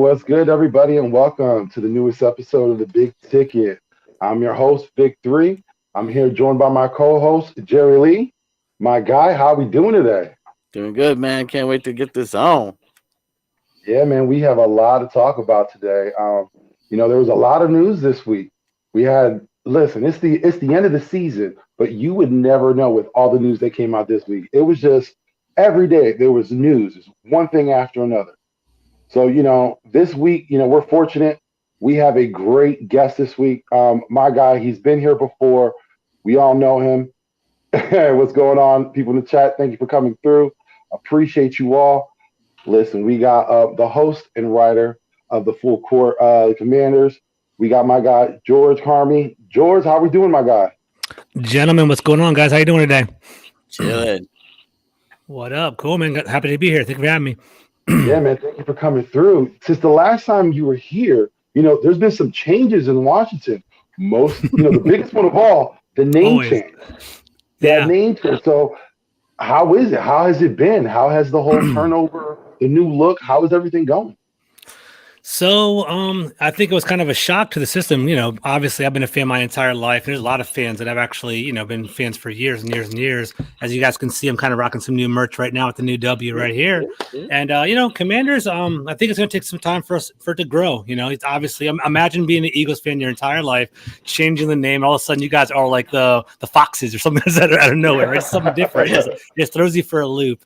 what's good, everybody, and welcome to the newest episode of The Big Ticket. I'm your host, Vic3. I'm here joined by my co-host, Jerrylee. My guy, how we doing today? Doing good, man. Can't wait to get this on. Yeah, man, we have a lot to talk about today. There was a lot of news this week. It's the end of the season, but you would never know with all the news that came out this week. It was just every day there was news, it's one thing after another. So, this week, we're fortunate. We have a great guest this week. My guy, he's been here before. We all know him. What's going on, people in the chat? Thank you for coming through. Appreciate you all. Listen, we got the host and writer of the Full Court Commanders. We got my guy, George Carmi. George, how we doing, my guy? Gentlemen, what's going on, guys? How you doing today? Chilling. What up? Cool, man. Happy to be here. Thank you for having me. Yeah, man. Thank you for coming through. Since the last time you were here, there's been some changes in Washington. The biggest one of all, the name change. Yeah. Name change. So how is it? How has it been? How has the whole turnover, the new look, how is everything going? So I think it was kind of a shock to the system. Obviously I've been a fan my entire life. There's a lot of fans that have actually, been fans for years and years and years. As you guys can see, I'm kind of rocking some new merch right now with the new W right here. And, Commanders, I think it's going to take some time for it to grow. It's obviously, imagine being an Eagles fan your entire life, changing the name. All of a sudden you guys are like the Foxes or something out of nowhere, right? It's something different. It just throws you for a loop.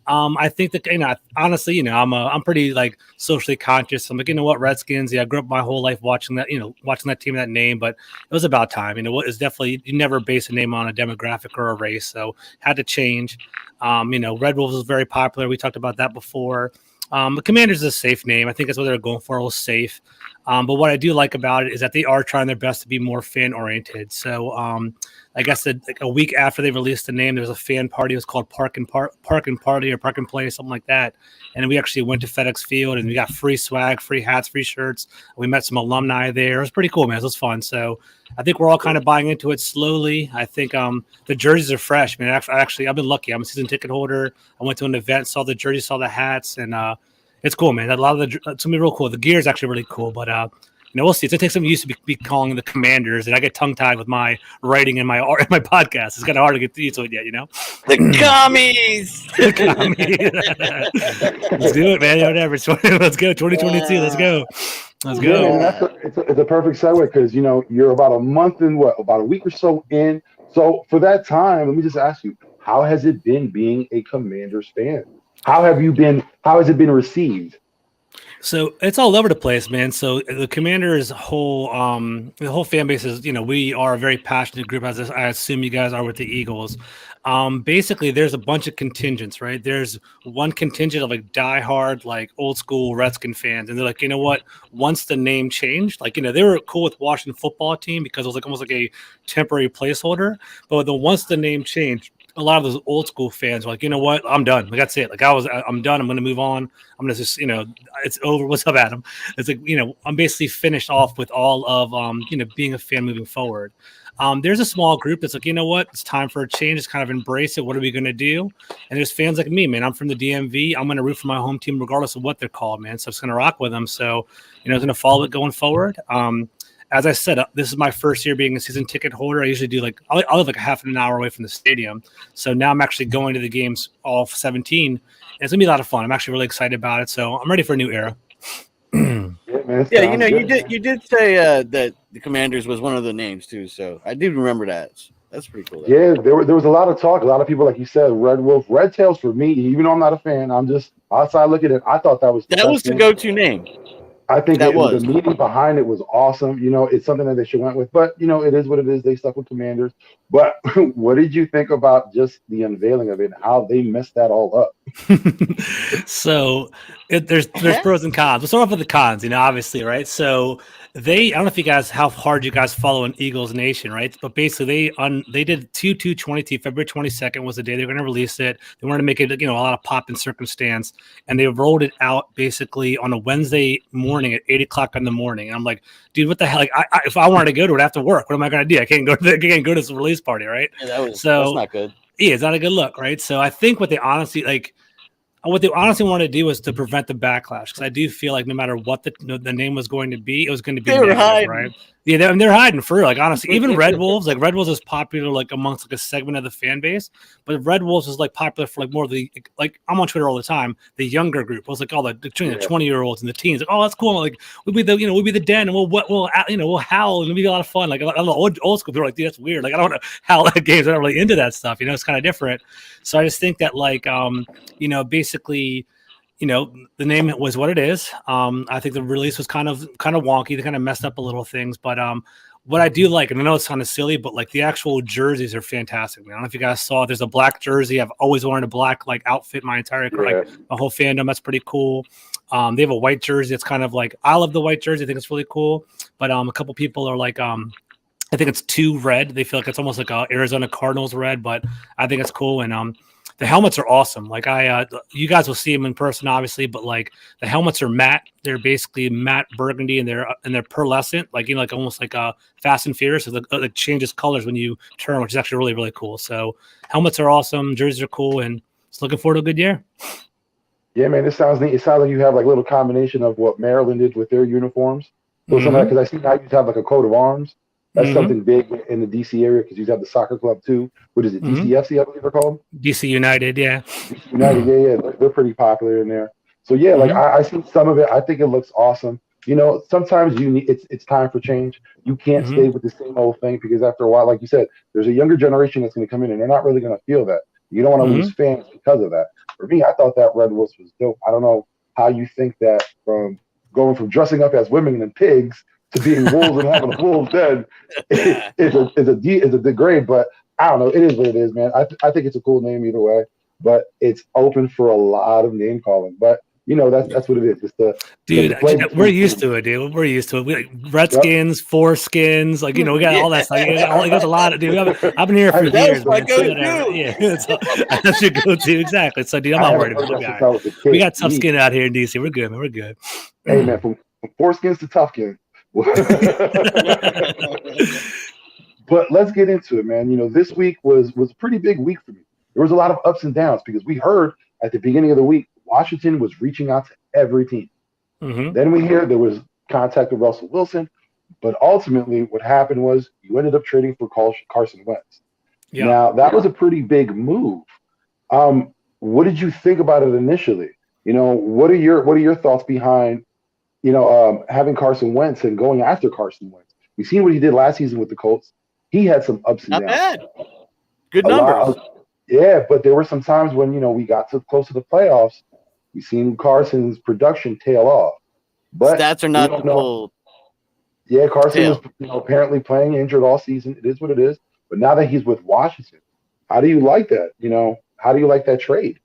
I think that, honestly, I'm pretty like socially conscious. I'm like, Redskins. Yeah, I grew up my whole life watching that team, that name, but it was about time. It's definitely, you never base a name on a demographic or a race. So had to change. Red Wolves was very popular. We talked about that before. The Commanders is a safe name. I think that's what they're going for. It was safe. But what I do like about it is that they are trying their best to be more fan oriented. So, I guess a week after they released the name, there was a fan party. It was called Park and Party or Park and Play, something like that. And we actually went to FedEx Field and we got free swag, free hats, free shirts. We met some alumni there. It was pretty cool, man. It was fun. So I think we're all kind of buying into it slowly. I think the jerseys are fresh, man. Actually, I've been lucky. I'm a season ticket holder. I went to an event, saw the jerseys, saw the hats, and it's cool, man. A lot of it's gonna be real cool. The gear is actually really cool, but we'll see. It's gonna take some used to be calling the Commanders, and I get tongue tied with my writing and my podcast. It's kind of hard to get used to it yet, The commies. The commies. Let's do it, man. Whatever. Let's go. 2022. Let's go. Let's go. Yeah, it's a perfect segue because you're about a month and about a week or so in. So for that time, let me just ask you, how has it been being a Commanders fan? How has it been received? So it's all over the place, man. So the Commanders' the whole fan base is, we are a very passionate group, as I assume you guys are with the Eagles. Basically, there's a bunch of contingents, right? There's one contingent of like diehard, like old school Redskin fans, and they're like, you know what? Once the name changed, like they were cool with Washington football team because it was like almost like a temporary placeholder. But once the name changed, a lot of those old school fans were like, you know what? I'm done. Like, that's it. Like I'm done. I'm going to move on. I'm going to just, it's over. What's up, Adam? It's like, I'm basically finished off with all of, being a fan moving forward. There's a small group that's like, you know what? It's time for a change. It's kind of embrace it. What are we going to do? And there's fans like me, man. I'm from the DMV. I'm going to root for my home team regardless of what they're called, man. So I'm just going to rock with them. So, I'm going to follow it going forward. As I said, this is my first year being a season ticket holder. I usually do I live like a half an hour away from the stadium. So now I'm actually going to the games all 17. And it's going to be a lot of fun. I'm actually really excited about it. So I'm ready for a new era. You did say that the Commanders was one of the names too. So I do remember that. That's pretty cool. Yeah, there was a lot of talk. A lot of people, like you said, Red Wolf, Red Tails for me, even though I'm not a fan, I'm just outside looking at it. I thought that was the go-to name. I think the meaning behind it was awesome. It's something that they should went with, but it is what it is. They stuck with Commanders. But what did you think about just the unveiling of it and how they messed that all up? So there's pros and cons. We'll start off with the cons, obviously, right? So I don't know if you guys, how hard you guys follow in Eagles Nation, right? But basically they did 2/2/22. February 22nd was the day they were going to release it. They wanted to make it, a lot of pop and circumstance, and they rolled it out basically on a Wednesday morning at 8:00 in the morning. And I'm like, dude, what the hell? Like, if I wanted to go to it, I have to work. What am I going to do? I can't go to this release party, right? Yeah, that's not good. Yeah, it's not a good look, right? So I think what they honestly And what they honestly wanted to do was to prevent the backlash, because I do feel like no matter what the name was going to be, it was going to be negative, right? Yeah, they're hiding for real. Like honestly, even Red Wolves, like Red Wolves is popular like amongst like a segment of the fan base, but Red Wolves is like popular for like more of the like I'm on Twitter all the time. The younger group it was like all the 20-year-olds and the teens. Like, oh, that's cool. Like we'll be the den and we'll howl and it'll be a lot of fun. Like a lot of old school people are like, dude, that's weird. Like I don't want to howl at games. I'm not really into that stuff. It's kind of different. So I just think that like basically. The name was what it is. I think the release was kind of wonky. They kind of messed up a little things, but what I do like, and I know it's kind of silly, but like the actual jerseys are fantastic. Man. I don't know if you guys saw. There's a black jersey. I've always wanted a black like outfit my entire career, like my whole fandom. That's pretty cool. They have a white jersey. It's kind of like I love the white jersey. I think it's really cool. But a couple people are like, I think it's too red. They feel like it's almost like a Arizona Cardinals red, but I think it's cool. And the helmets are awesome. Like you guys will see them in person, obviously, but like the helmets are matte. They're basically matte burgundy, and they're pearlescent, like like almost like a Fast and Furious. So it changes colors when you turn, which is actually really really cool. So helmets are awesome, jerseys are cool, and just looking forward to a good year. Yeah, man, it sounds neat. It sounds like you have like a little combination of what Maryland did with their uniforms. So something because I see now you have like a coat of arms. That's something big in the DC area because you have the soccer club too. What is it? DCFC, I believe they're called. DC United, yeah. DC United, yeah. They're pretty popular in there. So yeah, like I see some of it. I think it looks awesome. Sometimes you need it's time for change. You can't stay with the same old thing because after a while, like you said, there's a younger generation that's going to come in and they're not really going to feel that. You don't want to lose fans because of that. For me, I thought that Red Wolves was dope. I don't know how you think that from going from dressing up as women and pigs to being wolves and having a wolves den is a degrade, but I don't know. It is what it is, man. I think it's a cool name either way, but it's open for a lot of name calling. But that's what it is. It's we're used to it, dude. We're used to it. We like Redskins, Foreskins, like we got all that stuff. There's a lot of dude. I've been here for years, man. That's your go-to, exactly. So, dude, I'm not worried about it. We got tough skin out here in DC. We're good, man. We're good. Hey, man, from foreskins to tough skin. But let's get into it, man. This week was a pretty big week for me. There was a lot of ups and downs because we heard at the beginning of the week Washington was reaching out to every team. Then we hear there was contact with Russell Wilson, but ultimately what happened was you ended up trading for Carson Wentz. Yeah. Now that was a pretty big move. What did you think about it initially? What are your thoughts behind having Carson Wentz and going after Carson Wentz? We've seen what he did last season with the Colts. He had some ups and downs. Not bad. Good numbers. Yeah, but there were some times when, we got too close to the playoffs. We've seen Carson's production tail off. But stats are not full. Yeah, Carson was apparently playing injured all season. It is what it is. But now that he's with Washington, how do you like that? How do you like that trade?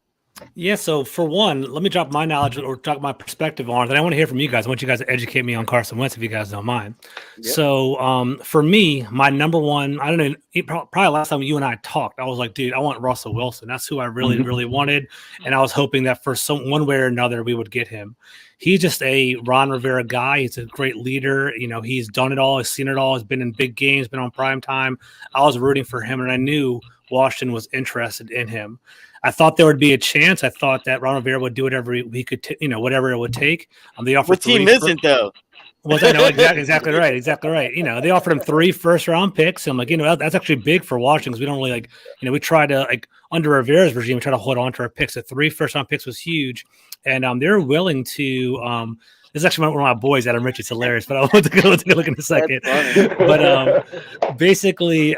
Yeah, so for one, let me drop my knowledge or talk my perspective on it. And I want to hear from you guys. I want you guys to educate me on Carson Wentz if you guys don't mind. Yep. So for me, my number one, I don't know, probably last time you and I talked, I was like, dude, I want Russell Wilson. That's who I really, really wanted. And I was hoping that for one way or another, we would get him. He's just a Ron Rivera guy. He's a great leader. He's done it all. He's seen it all. He's been in big games, been on prime time. I was rooting for him, and I knew Washington was interested in him. I thought there would be a chance. I thought that Ron Rivera would do whatever he could, whatever it would take. They offered what team isn't though? Well, I know exactly right. They offered him 3 first-round picks. I'm like, that's actually big for Washington because we don't really we try to under Rivera's regime, we try to hold on to our picks. The 3 first-round picks was huge, and they're willing to. This is actually one of my boys, Adam Rich. It's hilarious, but I want to go take a look in a second. But basically.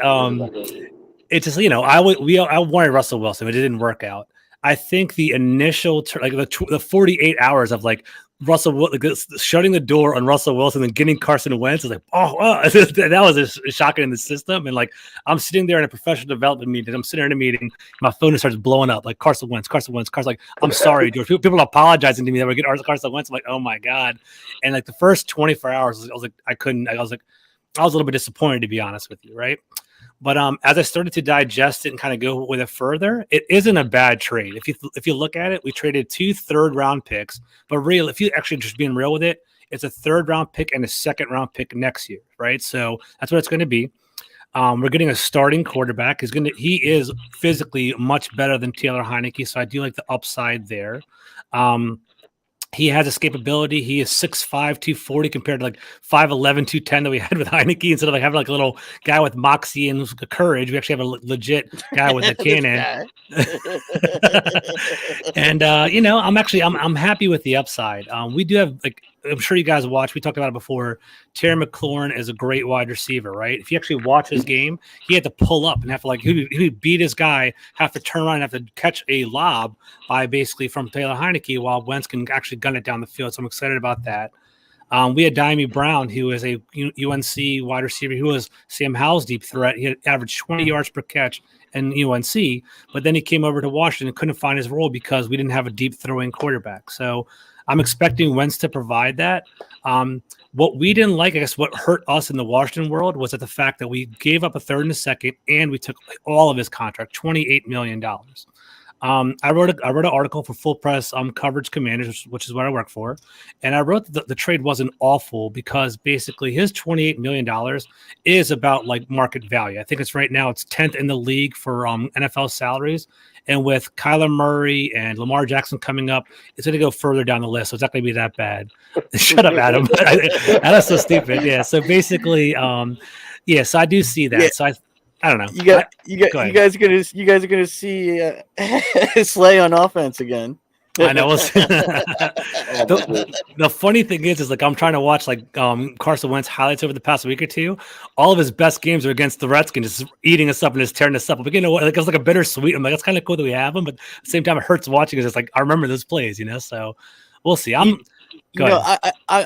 It's just I wanted Russell Wilson, but it didn't work out. I think the initial the 48 hours of Russell shutting the door on Russell Wilson and getting Carson Wentz is that was just shocking in the system. And I'm sitting there in a professional development meeting. I'm sitting in a meeting, my phone starts blowing up Carson Wentz. I'm sorry, George. People are apologizing to me that we're getting Carson Wentz. I'm like, oh my god. And the first 24 hours, I was a little bit disappointed, to be honest with you, right? But as I started to digest it and kind of go with it further, it isn't a bad trade. If you look at it, we traded 2 third-round picks. But if you actually just being real with it, it's a 3rd-round pick and a 2nd-round pick next year, right? So that's what it's going to be. We're getting a starting quarterback. He is physically much better than Taylor Heineke, so I do like the upside there. He has escapability. He is 6'5", 240 compared to like 5'11", 210 that we had with Heineke. Instead of like having like a little guy with moxie and courage, we actually have a legit guy with a cannon. And I'm happy with the upside. We do have, like, I'm sure you guys watch. We talked about it before. Terry McLaurin is a great wide receiver, right? If you actually watch his game, he had to pull up and have to he would beat his guy, have to turn around and have to catch a lob by basically from Taylor Heineke, while Wentz can actually gun it down the field. So I'm excited about that. We had Diami Brown, who is a UNC wide receiver, who was Sam Howell's deep threat. He had averaged 20 yards per catch in UNC, but then he came over to Washington and couldn't find his role because we didn't have a deep throwing quarterback. So I'm expecting Wentz to provide that. What we didn't like, I guess, what hurt us in the Washington world was that the fact that we gave up a third and a second, and we took all of his contract, $28 million. I wrote an article for Full Press Coverage Commanders, which is what I work for, and I wrote that the trade wasn't awful because basically his $28 million is about like market value. I think it's right now it's 10th in the league for NFL salaries, and with Kyler Murray and Lamar Jackson coming up, it's going to go further down the list, so it's not going to be that bad. Shut up, Adam. That's so stupid. Yeah. So basically, so I do see that. Yeah. So I don't know. You guys are gonna see Slay on offense again. I know. The funny thing is like I'm trying to watch like Carson Wentz highlights over the past week or two. All of his best games are against the Redskins, just eating us up and just tearing us up. But you know what? Like, it's like a bittersweet. I'm like, it's kind of cool that we have him, but at the same time, it hurts watching. It's like I remember those plays, So we'll see. I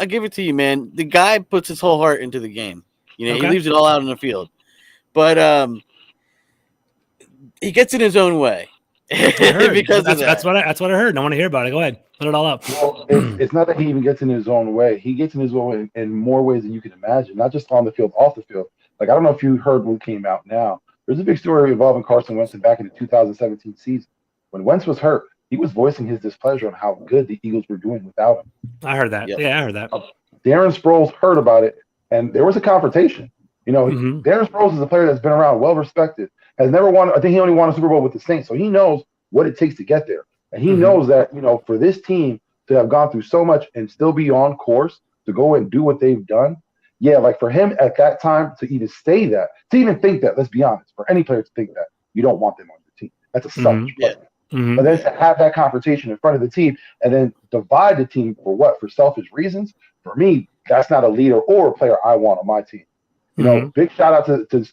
give it to you, man. The guy puts his whole heart into the game. He leaves it all out on the field. But he gets in his own way because that's what I heard. I want to hear about it. Go ahead, put it all up. Well, it's not that he even gets in his own way. He gets in his own way in more ways than you can imagine. Not just on the field, off the field. Like I don't know if you heard what came out now. There's a big story involving Carson Wentz back in the 2017 season when Wentz was hurt. He was voicing his displeasure on how good the Eagles were doing without him. I heard that. Yep. Yeah, I heard that. Darren Sproles heard about it, and there was a confrontation. Darren Sproles is a player that's been around, well respected, has never won. I think he only won a Super Bowl with the Saints, so he knows what it takes to get there, and he knows that for this team to have gone through so much and still be on course to go and do what they've done. Yeah, like for him at that time to even say that, to even think that. Let's be honest, for any player to think that, you don't want them on your team. That's a selfish player. But then to have that confrontation in front of the team and then divide the team for what? For selfish reasons? For me, that's not a leader or a player I want on my team. Big shout out to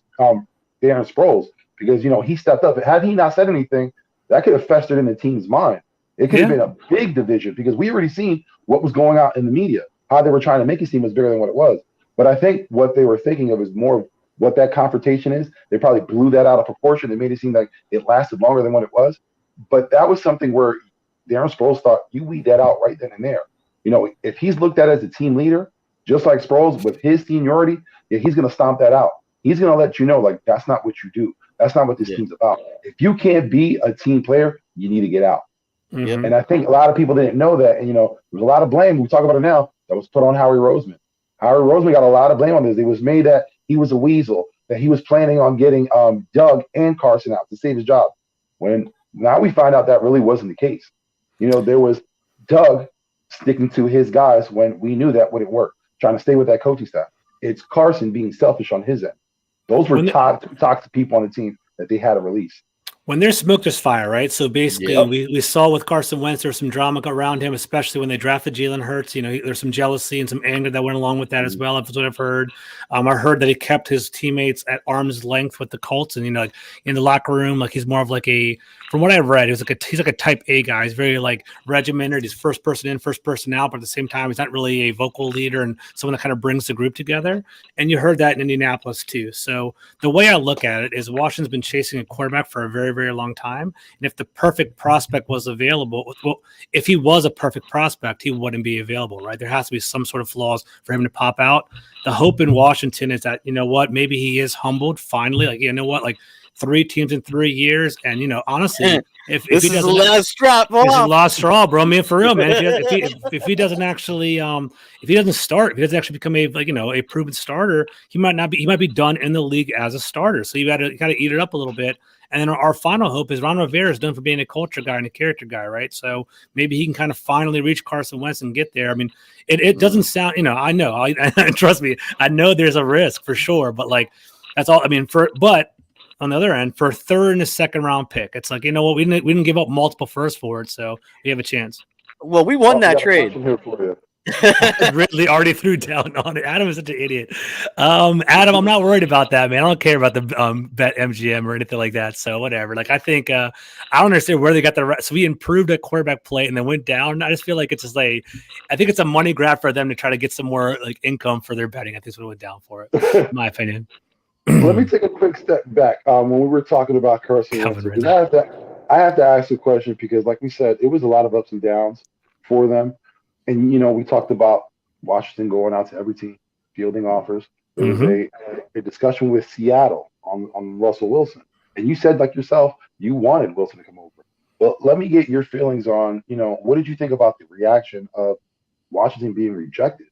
Darren Sproles because, he stepped up. Had he not said anything, that could have festered in the team's mind. It could have been a big division because we already seen what was going on in the media, how they were trying to make it seem was bigger than what it was. But I think what they were thinking of is more of what that confrontation is. They probably blew that out of proportion. They made it seem like it lasted longer than what it was. But that was something where Darren Sproles thought, you weed that out right then and there. If he's looked at as a team leader, just like Sproles with his seniority, he's going to stomp that out. He's going to let you know, like, that's not what you do. That's not what this team's about. If you can't be a team player, you need to get out. And I think a lot of people didn't know that. And, there was a lot of blame. We talk about it now that was put on Howie Roseman. Howie Roseman got a lot of blame on this. It was made that he was a weasel, that he was planning on getting Doug and Carson out to save his job. When now we find out that really wasn't the case. There was Doug sticking to his guys when we knew that wouldn't work, trying to stay with that coaching staff. It's Carson being selfish on his end. Those were toxic people on the team that they had to release. When there's smoke, there's fire, right? So basically, we saw with Carson Wentz, there was some drama around him, especially when they drafted Jalen Hurts. There's some jealousy and some anger that went along with that as well. That's what I've heard. I heard that he kept his teammates at arm's length with the Colts, and like in the locker room, like he's more of like from what I've read, he's like a type A guy. He's very like regimented. He's first person in, first person out, but at the same time, he's not really a vocal leader and someone that kind of brings the group together. And you heard that in Indianapolis too. So the way I look at it is Washington's been chasing a quarterback for a very, very long time. And if the perfect prospect was available, well, if he was a perfect prospect, he wouldn't be available, right? There has to be some sort of flaws for him to pop out. The hope in Washington is that, maybe he is humbled finally. Like, 3 teams in 3 years. And, honestly, If this he is doesn't, the last straw, this is the last straw, bro. I mean, for real, man. If he doesn't actually, if he doesn't start, if he doesn't actually become a proven starter, he might be done in the league as a starter. So you got to eat it up a little bit. And then our final hope is Ron Rivera is done for being a culture guy and a character guy, right? So maybe he can kind of finally reach Carson Wentz and get there. I mean, it doesn't sound, I know, trust me, I know there's a risk for sure, but like that's all. I mean, but on the other end, for a third and a second round pick, it's like, you know what, we didn't give up multiple firsts for it, so we have a chance. Well, we won that trade. Here for you. Ridley already threw down on it. Adam is such an idiot. Adam, I'm not worried about that, man. I don't care about the bet MGM or anything like that. So whatever. Like I think I don't understand where they got the. So we improved at quarterback play and then went down. I just feel like it's just like I think it's a money grab for them to try to get some more like income for their betting. I think that's what went down for it, in my opinion. Let me take a quick step back. When we were talking about Carson Wentz, I have to ask a question because, like we said, it was a lot of ups and downs for them. And, we talked about Washington going out to every team, fielding offers. There was a discussion with Seattle on Russell Wilson. And you said, like yourself, you wanted Wilson to come over. Well, let me get your feelings on, what did you think about the reaction of Washington being rejected?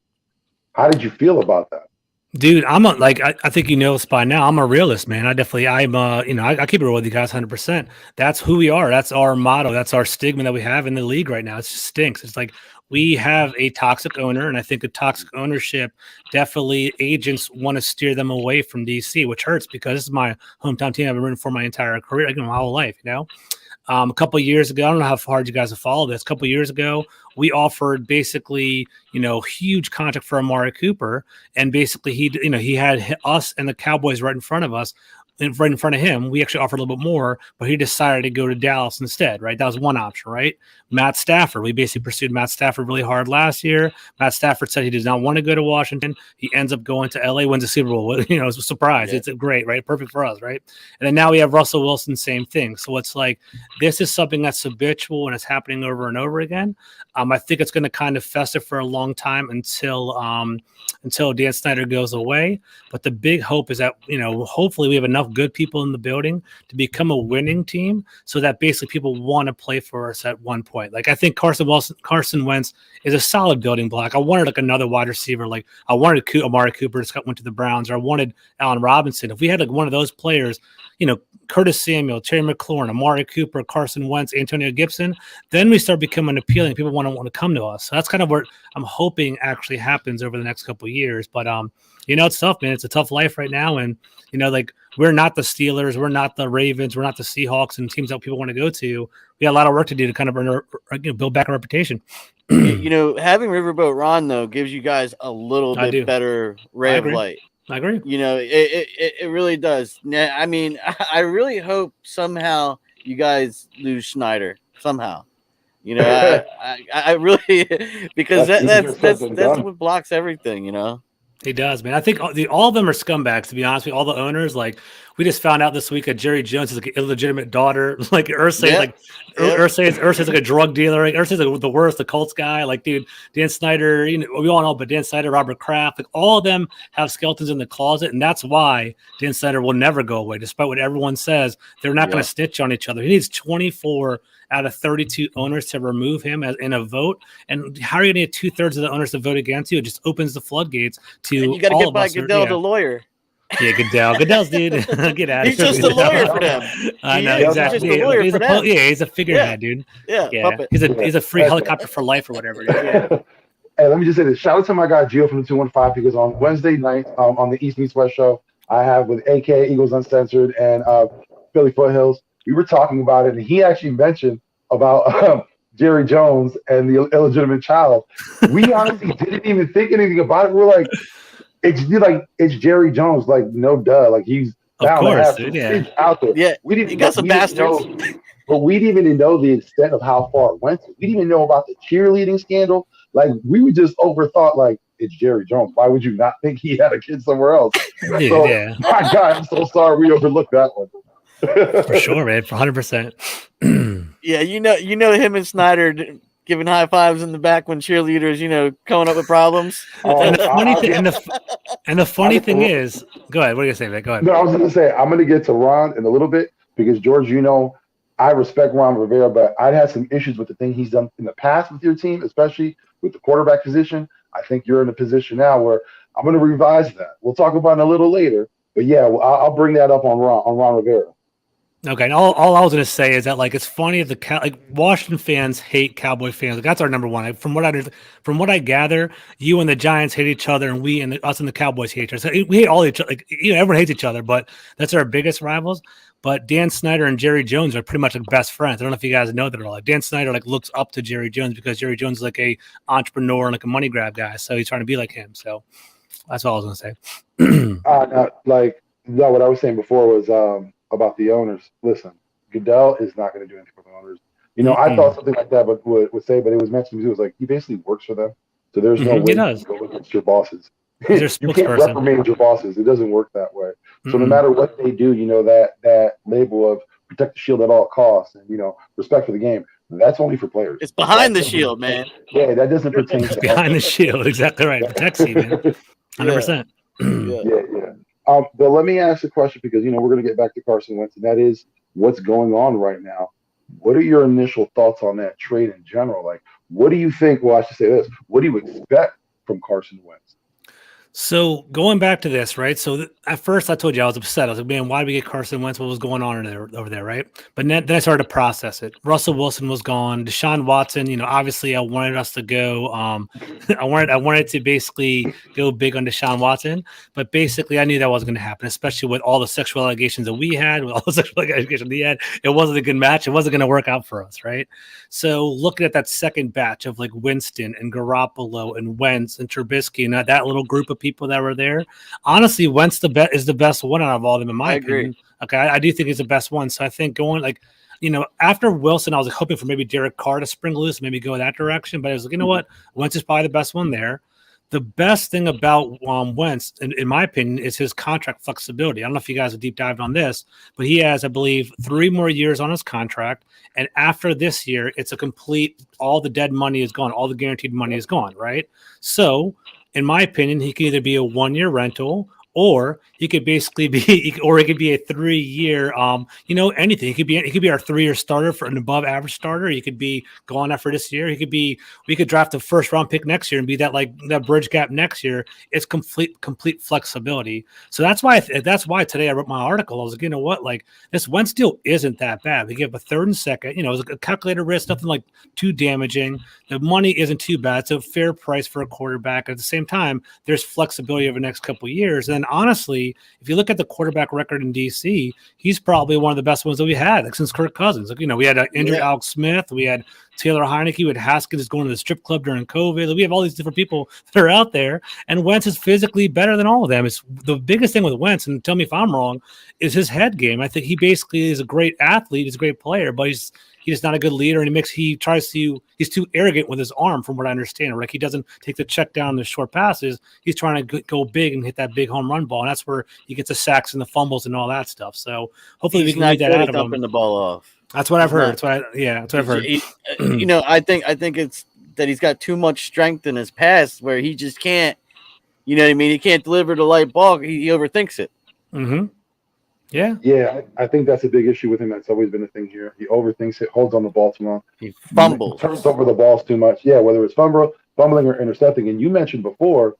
How did you feel about that? Dude, I think you know this by now. I'm a realist, man. I keep it real with you guys 100%. That's who we are. That's our motto. That's our stigma that we have in the league right now. It just stinks. It's like we have a toxic owner, and I think the toxic ownership definitely agents want to steer them away from DC, which hurts because this is my hometown team I've been rooting for my entire career, my whole life, A couple of years ago, I don't know how hard you guys have followed this. A couple of years ago, we offered basically, huge contract for Amari Cooper, and basically he had us and the Cowboys right in front of us. Right in front of him, we actually offered a little bit more, but he decided to go to Dallas instead, right? That was one option, right? Matt Stafford, we basically pursued Matt Stafford really hard last year. Matt Stafford said he does not want to go to Washington. He ends up going to LA, wins the Super Bowl. It's a surprise. Yeah. It's great, right? Perfect for us, right? And then now we have Russell Wilson, same thing. So it's like, this is something that's habitual and it's happening over and over again. I think it's going to kind of fester for a long time until Dan Snyder goes away. But the big hope is that, hopefully we have enough good people in the building to become a winning team so that basically people want to play for us at one point. Like I think Carson Wentz is a solid building block. I wanted like another wide receiver. Like I wanted Amari Cooper just went to the Browns, or I wanted Allen Robinson. If we had like one of those players, Curtis Samuel, Terry McLaurin, Amari Cooper, Carson Wentz, Antonio Gibson, then we start becoming appealing. People want to come to us. So that's kind of what I'm hoping actually happens over the next couple of years. But it's tough, man. It's a tough life right now. And, we're not the Steelers. We're not the Ravens. We're not the Seahawks and teams that people want to go to. We got a lot of work to do to kind of build back our reputation. Having Riverboat Ron, though, gives you guys a little bit better ray of light. I agree. It really does. I mean, I really hope somehow you guys lose Schneider somehow. I really, because that's what blocks everything. He does, man. I think all of them are scumbags, to be honest with you. All the owners, like we just found out this week that Jerry Jones is like an illegitimate daughter. Like Ursay, Ursay's like a drug dealer. Like Ursay's like the worst, the Colts guy. Like, dude, Dan Snyder, we all know, but Dan Snyder, Robert Kraft, like all of them have skeletons in the closet, and that's why Dan Snyder will never go away, despite what everyone says. They're not going to snitch on each other. He needs 24 out of 32 owners to remove him in a vote. And how are you going to get 2/3 of the owners to vote against you? It just opens the floodgates to you got to get by Goodell, the lawyer. Yeah, Goodell's dude. Get out of here. He's just a lawyer for them. I know, exactly. He's a figurehead, dude. Yeah. He's a free helicopter for life or whatever. Yeah. Hey, let me just say this. Shout out to my guy Gio from the 215 because on Wednesday night on the East Meets West show, I have with AK Eagles Uncensored and Philly Foothills. We were talking about it, and he actually mentioned about Jerry Jones and the illegitimate child. We honestly didn't even think anything about it. We're like, it's Jerry Jones. Like, no duh. Like he's bound to have some kids out there. Yeah, he got some bastards. But we didn't even know the extent of how far it went. We didn't even know about the cheerleading scandal. Like we would just overthought like it's Jerry Jones. Why would you not think he had a kid somewhere else? My God, I'm so sorry we overlooked that one. For sure, man. For 100%. Yeah, him and Snyder giving high fives in the back when cheerleaders, coming up with problems. And the funny thing is, go ahead. What are you going to say, Vic? Go ahead. No, I was going to say I'm going to get to Ron in a little bit because George, I respect Ron Rivera, but I'd had some issues with the thing he's done in the past with your team, especially with the quarterback position. I think you're in a position now where I'm going to revise that. We'll talk about it a little later, but yeah, I'll bring that up on Ron Rivera. Okay, and all I was gonna say is that like it's funny that like Washington fans hate Cowboy fans. Like, that's our number one. Like, from what I gather, you and the Giants hate each other, and we and us and the Cowboys hate each other. So we hate all each other. Like, everyone hates each other, but that's our biggest rivals. But Dan Snyder and Jerry Jones are pretty much like best friends. I don't know if you guys know that at all. Like, Dan Snyder like looks up to Jerry Jones because Jerry Jones is like a entrepreneur and like a money grab guy. So he's trying to be like him. So that's all I was gonna say. What I was saying before was about the owners. Listen, Goodell is not going to do anything for the owners. I thought something like that would say, but it was mentioned to me. It was like he basically works for them, so there's no way to go against your bosses. You can't reprimand your bosses. It doesn't work that way. So no matter what they do, that label of protect the shield at all costs and respect for the game. That's only for players. It's behind the shield, man. Yeah, that doesn't pertain to behind the shield. Exactly right. Protects you, man. 100%. Yeah. But let me ask a question because, we're going to get back to Carson Wentz, and that is what's going on right now. What are your initial thoughts on that trade in general? Like, what do you think? Well, I should say this. What do you expect from Carson Wentz? So going back to this, right? So at first I told you I was upset. I was like, man, why did we get Carson Wentz? What was going on over there, right? But then I started to process it. Russell Wilson was gone. Deshaun Watson, obviously I wanted us to go. I wanted to basically go big on Deshaun Watson, but basically I knew that wasn't going to happen, especially with all the sexual allegations that we had, with all the sexual allegations he had. It wasn't a good match. It wasn't going to work out for us, right? So looking at that second batch of like Winston and Garoppolo and Wentz and Trubisky and that little group of people that were there, honestly, Wentz is the best one out of all of them, in my opinion. Okay, I do think he's the best one. So I think going after Wilson, I was hoping for maybe Derek Carr to spring loose, maybe go that direction. But I was like, what? Wentz is probably the best one there. The best thing about Wentz, in my opinion, is his contract flexibility. I don't know if you guys have deep dived on this, but he has, I believe, 3 more years on his contract. And after this year, it's a complete, all the dead money is gone. All the guaranteed money is gone, right? So in my opinion, he could either be a 1-year rental or he could basically be, or it could be a 3-year, anything. He could be our 3-year starter for an above average starter. He could be going after this year. We could draft a 1st round pick next year and be that bridge gap next year. It's complete flexibility. So that's why today I wrote my article. I was like, this Wentz deal isn't that bad. We give a 3rd and 2nd, it was a calculated risk, nothing like too damaging. The money isn't too bad. It's a fair price for a quarterback. At the same time, there's flexibility over the next couple of years. And honestly, if you look at the quarterback record in DC, he's probably one of the best ones that we had since Kirk Cousins. We had injured Alex Smith, we had Taylor Heineke, we had Haskins going to the strip club during COVID. We have all these different people that are out there, and Wentz is physically better than all of them. It's the biggest thing with Wentz, and tell me if I'm wrong, is his head game. I think he basically is a great athlete, he's a great player, but he's not a good leader, and he's too arrogant with his arm, from what I understand. Like, he doesn't take the check down the short passes. He's trying to go big and hit that big home run ball, and that's where he gets the sacks and the fumbles and all that stuff. So hopefully we can lead that out of him. The ball off. That's what I've heard. That's what I've heard. I think it's that he's got too much strength in his past where he just can't. You know what I mean? He can't deliver the light ball. He overthinks it. Mm-hmm. Yeah. Yeah, I think that's a big issue with him. That's always been a thing here. He overthinks it, holds on the ball too long. He fumbles. Turns over the balls too much. Yeah, whether it's fumbling or intercepting. And you mentioned before,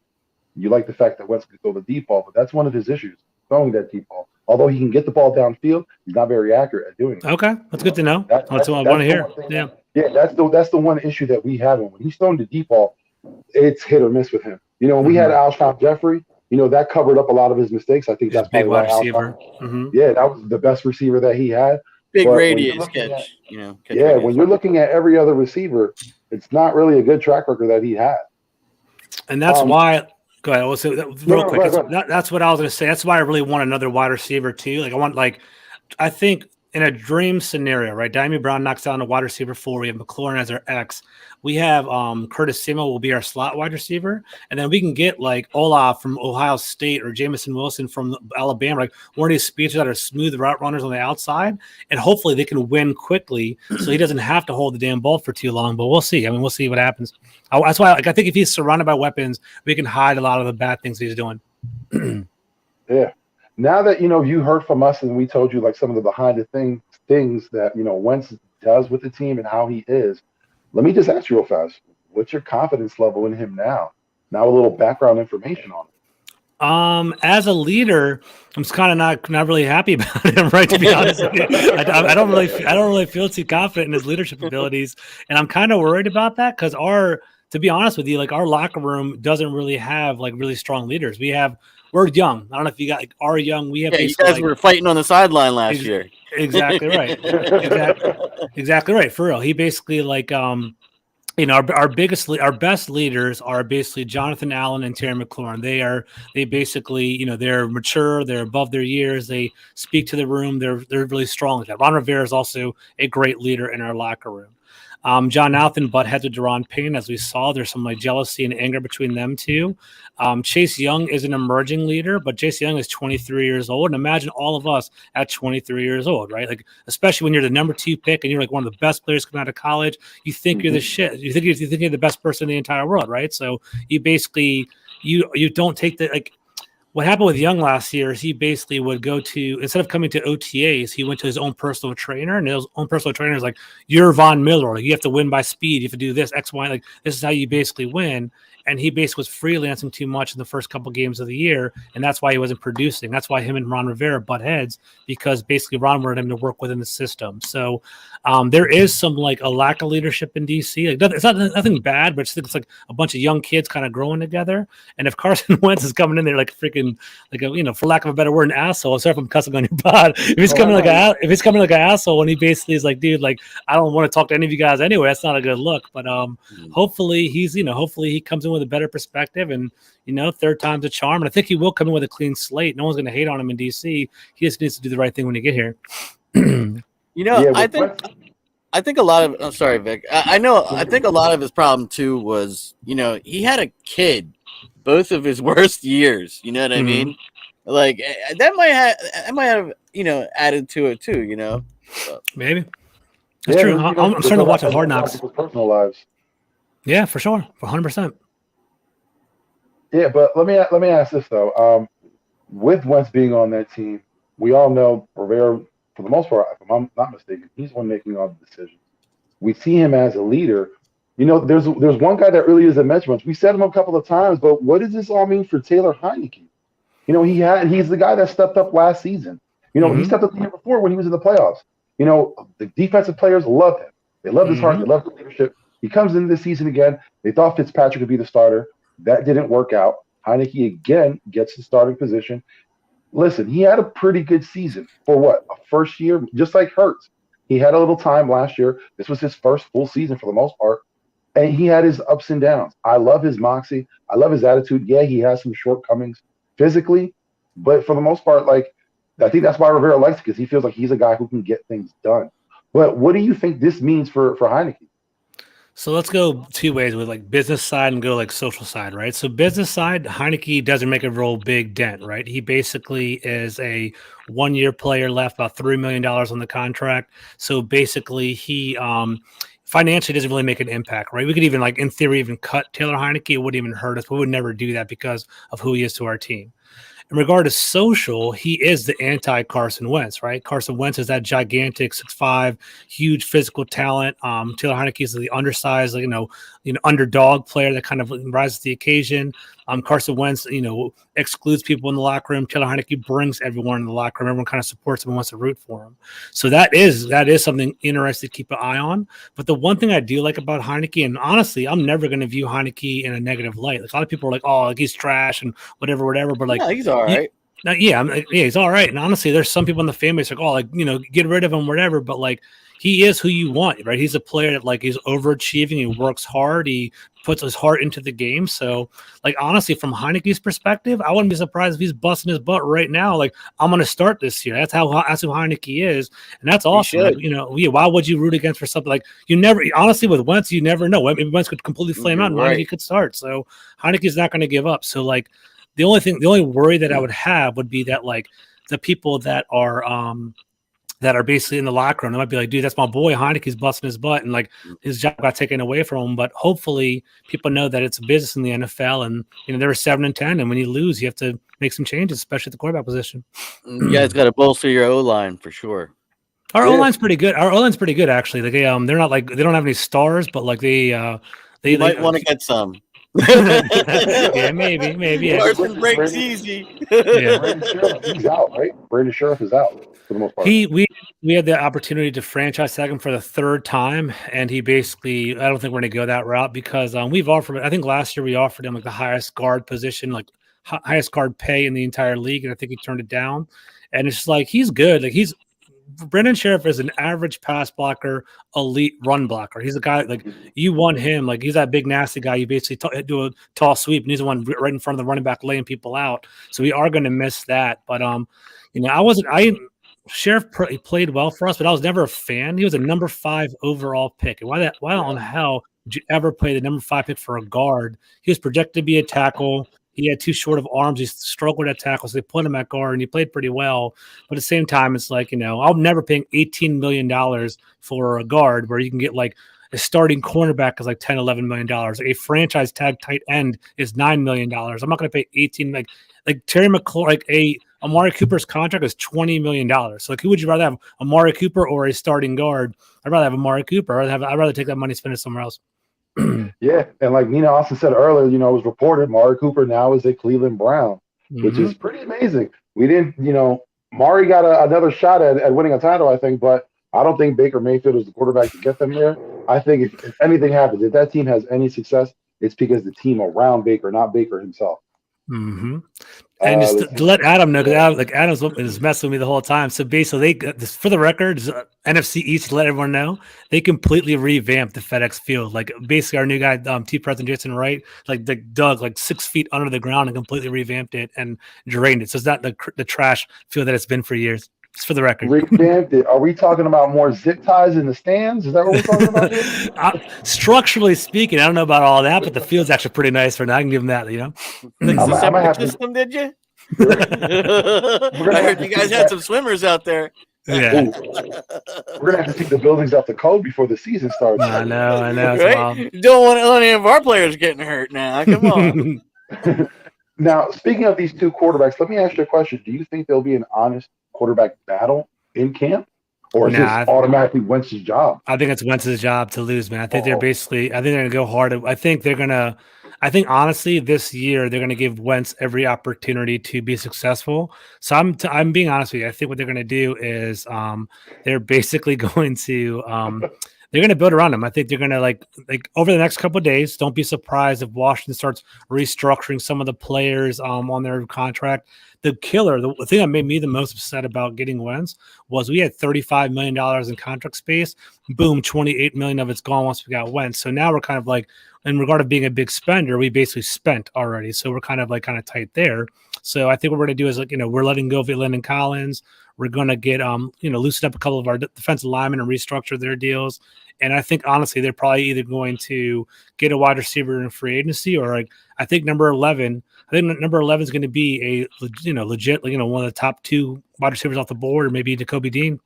you like the fact that Wentz could throw the deep ball, but that's one of his issues, throwing that deep ball. Although he can get the ball downfield, he's not very accurate at doing it. Okay, that's good to know. That's what I want to hear. Yeah, that's the one issue that we have. When he's throwing the deep ball, it's hit or miss with him. When we had Alshon Jeffrey, that covered up a lot of his mistakes. I think that's probably why receiver. Yeah, that was the best receiver that he had. Big radius catch. When you're looking at every other receiver, it's not really a good track record that he had. And that's why. Go ahead. We'll say real quick. That's what I was going to say. That's why I really want another wide receiver too. I think in a dream scenario, right? Diami Brown knocks down a wide receiver 4. We have McLaurin as our X. We have Curtis Samuel will be our slot wide receiver, and then we can get like Olaf from Ohio State or Jamison Wilson from Alabama, like one of these speedsters that are smooth route runners on the outside, and hopefully they can win quickly, so he doesn't have to hold the damn ball for too long. But we'll see. We'll see what happens. That's why, I think if he's surrounded by weapons, we can hide a lot of the bad things he's doing. Yeah. Now that you heard from us and we told you like some of the behind the things that Wentz does with the team and how he is. Let me just ask you real fast: what's your confidence level in him now? Now a little background information on him. As a leader, I'm kind of not really happy about him, right? To be honest with you, I don't really feel too confident in his leadership abilities, and I'm kind of worried about that because to be honest with you, like our locker room doesn't really have like really strong leaders. We're young. I don't know if you got are young. We have you guys were fighting on the sideline last year. Exactly right. Exactly right. For real, he basically like our best leaders are basically Jonathan Allen and Terry McLaurin. They basically, they're mature, they're above their years, they speak to the room, they're really strong like that. Ron Rivera is also a great leader in our locker room. John Alton butt heads with Deron Payne, as we saw. There's some like jealousy and anger between them two. Chase Young is an emerging leader, but Chase Young is 23 years old. And imagine all of us at 23 years old, right? Like, especially when you're the number 2 pick and you're like one of the best players coming out of college, you think you're the shit. You think you're the best person in the entire world, right? So you basically you don't take the like. What happened with Young last year is he basically would go to, instead of coming to OTAs, he went to his own personal trainer, and his own personal trainer is like, you're Von Miller. Like, you have to win by speed. You have to do this, X, Y. Like, this is how you basically win. And he basically was freelancing too much in the first couple games of the year, and that's why he wasn't producing. That's why him and Ron Rivera butt heads, because basically Ron wanted him to work within the system. So there is some like a lack of leadership in DC. Like, it's not nothing bad, but it's like a bunch of young kids kind of growing together. And if Carson Wentz is coming in there like freaking like a, for lack of a better word, an asshole. Sorry if I'm cussing on your pod. If he's coming like an asshole, and he basically is like, dude, like I don't want to talk to any of you guys anyway. That's not a good look. But hopefully hopefully he comes in with a better perspective, and third time's a charm. And I think he will come in with a clean slate. No one's going to hate on him in DC. He just needs to do the right thing when you get here. I think a lot of. I'm sorry, Vic. I think a lot of his problem too was he had a kid both of his worst years. You know what I mean? Like that might have added to it too. So. Maybe that's true. I'm starting to watch Hard Knocks. Personal lives. Yeah, for sure, 100%. Yeah, but let me ask this though. With Wentz being on that team, we all know Rivera, for the most part, if I'm not mistaken, he's the one making all the decisions. We see him as a leader. There's one guy that really isn't mentioned much. We said him a couple of times, but what does this all mean for Taylor Heinicke? He's the guy that stepped up last season. He stepped up the year before when he was in the playoffs. The defensive players loved him. They loved his heart. They loved the leadership. He comes into this season again. They thought Fitzpatrick would be the starter. That didn't work out. Heinicke again gets the starting position. Listen, he had a pretty good season for what? A first year, just like Hurts. He had a little time last year. This was his first full season for the most part. And he had his ups and downs. I love his moxie. I love his attitude. Yeah, he has some shortcomings physically, but for the most part, like, I think that's why Rivera likes it, because he feels like he's a guy who can get things done. But what do you think this means for Heinicke? So let's go two ways, with like business side and go like social side, right? So business side, Heinicke doesn't make a real big dent, right? He basically is a 1-year player left, about $3 million on the contract. So basically he financially doesn't really make an impact, right? We could even in theory, even cut Taylor Heinicke. It wouldn't even hurt us. We would never do that because of who he is to our team. In regard to social, he is the anti-Carson Wentz, right? Carson Wentz is that gigantic 6'5", huge physical talent. Taylor Heinicke is the undersized, underdog player that kind of rises to the occasion. Carson Wentz, excludes people in the locker room. Taylor Heinicke brings everyone in the locker room. Everyone kind of supports him and wants to root for him. So that is something interesting to keep an eye on. But the one thing I do like about Heinicke, and honestly, I'm never going to view Heinicke in a negative light. Like, a lot of people are like, oh, like he's trash and whatever. But like, yeah, he's all right. He's all right. And honestly, there's some people in the fan base like, oh, get rid of him, whatever. But like, he is who you want, right? He's a player that he's overachieving. He works hard. He puts his heart into the game. So honestly, from Heinicke's perspective, I wouldn't be surprised if he's busting his butt right now. I'm going to start this year. That's who Heinicke is. And that's awesome. Why would you root against for something you never, honestly, with Wentz, you never know. Maybe Wentz could completely flame out and Heinicke could start. So Heinicke's not going to give up. So the only worry that I would have would be that the people that are, that are basically in the locker room. They might be like, dude, that's my boy. Heineke's busting his butt, and like his job got taken away from him. But hopefully people know that it's a business in the NFL, and they were 7-10, and when you lose, you have to make some changes, especially at the quarterback position. You guys got to bolster your O-line for sure. Our O-line's pretty good. Our O-line's pretty good, actually. Like they're not like, they don't have any stars, but like they might want to get some. Yeah, maybe. Yeah. Carson breaks easy. Yeah. He's out, right? Brandon Sheriff is out for the most part. We had the opportunity to franchise tag him for the third time, and he basically, I don't think we're going to go that route because we've offered. I think last year we offered him like the highest guard position, like highest guard pay in the entire league, and I think he turned it down. And it's just like he's good. Like Brandon Sheriff is an average pass blocker, elite run blocker. He's a guy like you want him. Like he's that big nasty guy. You basically do a tall sweep, and he's the one right in front of the running back laying people out. So we are going to miss that. But Sheriff played well for us, but I was never a fan. He was a number 5 overall pick. And why on hell did you ever play the number 5 pick for a guard? He was projected to be a tackle. He had too short of arms. He struggled at tackle, so they put him at guard, and he played pretty well. But at the same time, it's like, I'll never pay $18 million for a guard where you can get like a starting cornerback is like $10, $11 million. A franchise tag tight end is $9 million. I'm not going to pay 18 like Terry McLaurin, like Amari Cooper's contract is $20 million. So like, who would you rather have, Amari Cooper or a starting guard? I'd rather have Amari Cooper. I'd rather take that money and spend it somewhere else. Yeah, and like Nina Austin said earlier, it was reported Amari Cooper now is a Cleveland Brown, which is pretty amazing. We didn't, Mari got another shot at winning a title, I think, but I don't think Baker Mayfield is the quarterback to get them there. I think if anything happens, if that team has any success, it's because the team around Baker, not Baker himself. Mm-hmm. And just to let Adam know, because Adam's was messing with me the whole time. So basically, for the record, NFC East, to let everyone know, they completely revamped the FedEx Field. Like basically, our new guy, Team President Jason Wright, like they dug like 6 feet under the ground and completely revamped it and drained it. So it's not the trash field that it's been for years. Just for the record. Revamped it. Are we talking about more zip ties in the stands? Is that what we're talking about here? Structurally speaking, I don't know about all that, but the field's actually pretty nice for now. I can give them that, I might have system, did you? I heard you guys had some swimmers out there. Yeah. We're going to have to take the buildings off the code before the season starts. I know. Right? Don't want any of our players getting hurt now. Come on. Now, speaking of these two quarterbacks, let me ask you a question. Do you think there'll be an honest quarterback battle in camp? Or is this automatically Wentz's job? I think it's Wentz's job to lose, man. I think they're going to go hard. I think honestly, this year they're going to give Wentz every opportunity to be successful. So I'm being honest with you. I think what they're going to do is they're basically going to they're going to build around him. I think they're going to like over the next couple of days. Don't be surprised if Washington starts restructuring some of the players on their contract. The killer, the thing that made me the most upset about getting Wentz was we had $35 million in contract space. Boom, $28 million of it's gone once we got Wentz. So now we're kind of like, in regard to being a big spender, we basically spent already. So we're kind of tight there. So I think what we're going to do is we're letting go of Landon Collins. We're going to get loosen up a couple of our defensive linemen and restructure their deals. And I think honestly, they're probably either going to get a wide receiver in free agency, or I think number 11 is going to be a legit one of the top 2 wide receivers off the board, or maybe Jacoby Dean.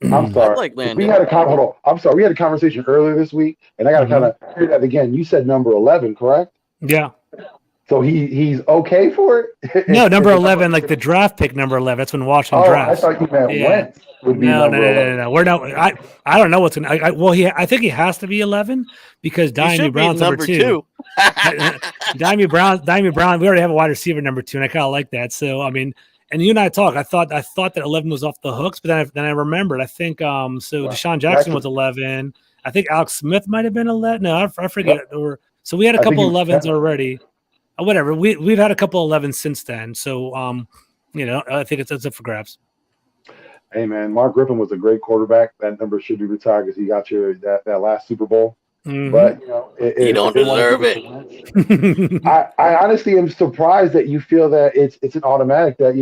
I'm sorry. We had a conversation earlier this week, and I got to kind of hear that again. You said number 11, correct? Yeah. So he's okay for it? No, number 11, like the draft pick number 11. That's when Washington drafts. I thought you meant Wentz would be number 11. No. We're not. I don't know what's going to. I think he has to be 11 because Diami Brown's number 2. Diami Brown. We already have a wide receiver number 2, and I kind of like that. So I mean. And you and I talked. I thought that 11 was off the hooks, but then I remembered. I think Deshaun Jackson was 11. I think Alex Smith might have been 11. No, I forget. So we had a couple 11s already. Whatever. We've had a couple 11s since then. So I think it's up for grabs. Hey man, Mark Griffin was a great quarterback. That number should be retired because he got you that last Super Bowl. Mm-hmm. But you don't deserve it. I honestly am surprised that you feel that it's an automatic that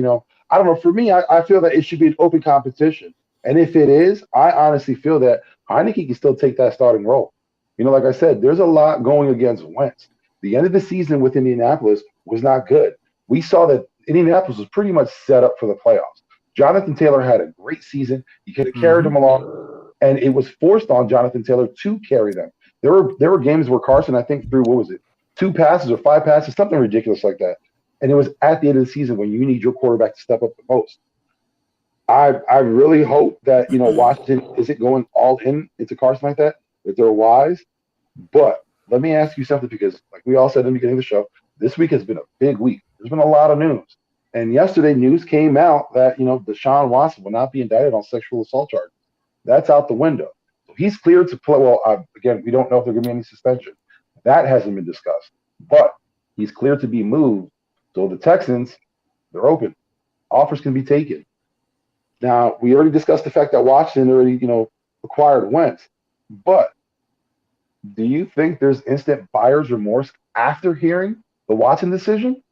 I don't know. For me, I feel that it should be an open competition, and if it is, I honestly feel that Heineke can still take that starting role. Like I said, there's a lot going against Wentz. The end of the season with Indianapolis was not good. We saw that Indianapolis was pretty much set up for the playoffs. Jonathan Taylor had a great season. He could have carried them along, and it was forced on Jonathan Taylor to carry them. There were games where Carson, I think, threw, what was it, 2 passes or 5 passes, something ridiculous like that. And it was at the end of the season when you need your quarterback to step up the most. I really hope that, Washington isn't going all in into Carson like that, that they're wise. But let me ask you something, because like we all said in the beginning of the show, this week has been a big week. There's been a lot of news. And yesterday news came out that, Deshaun Watson will not be indicted on sexual assault charges. That's out the window. So he's cleared to play. Well, again, we don't know if there's going to be any suspension. That hasn't been discussed. But he's cleared to be moved. So the Texans, they're open. Offers can be taken. Now, we already discussed the fact that Washington already, acquired Wentz. But do you think there's instant buyer's remorse after hearing the Watson decision?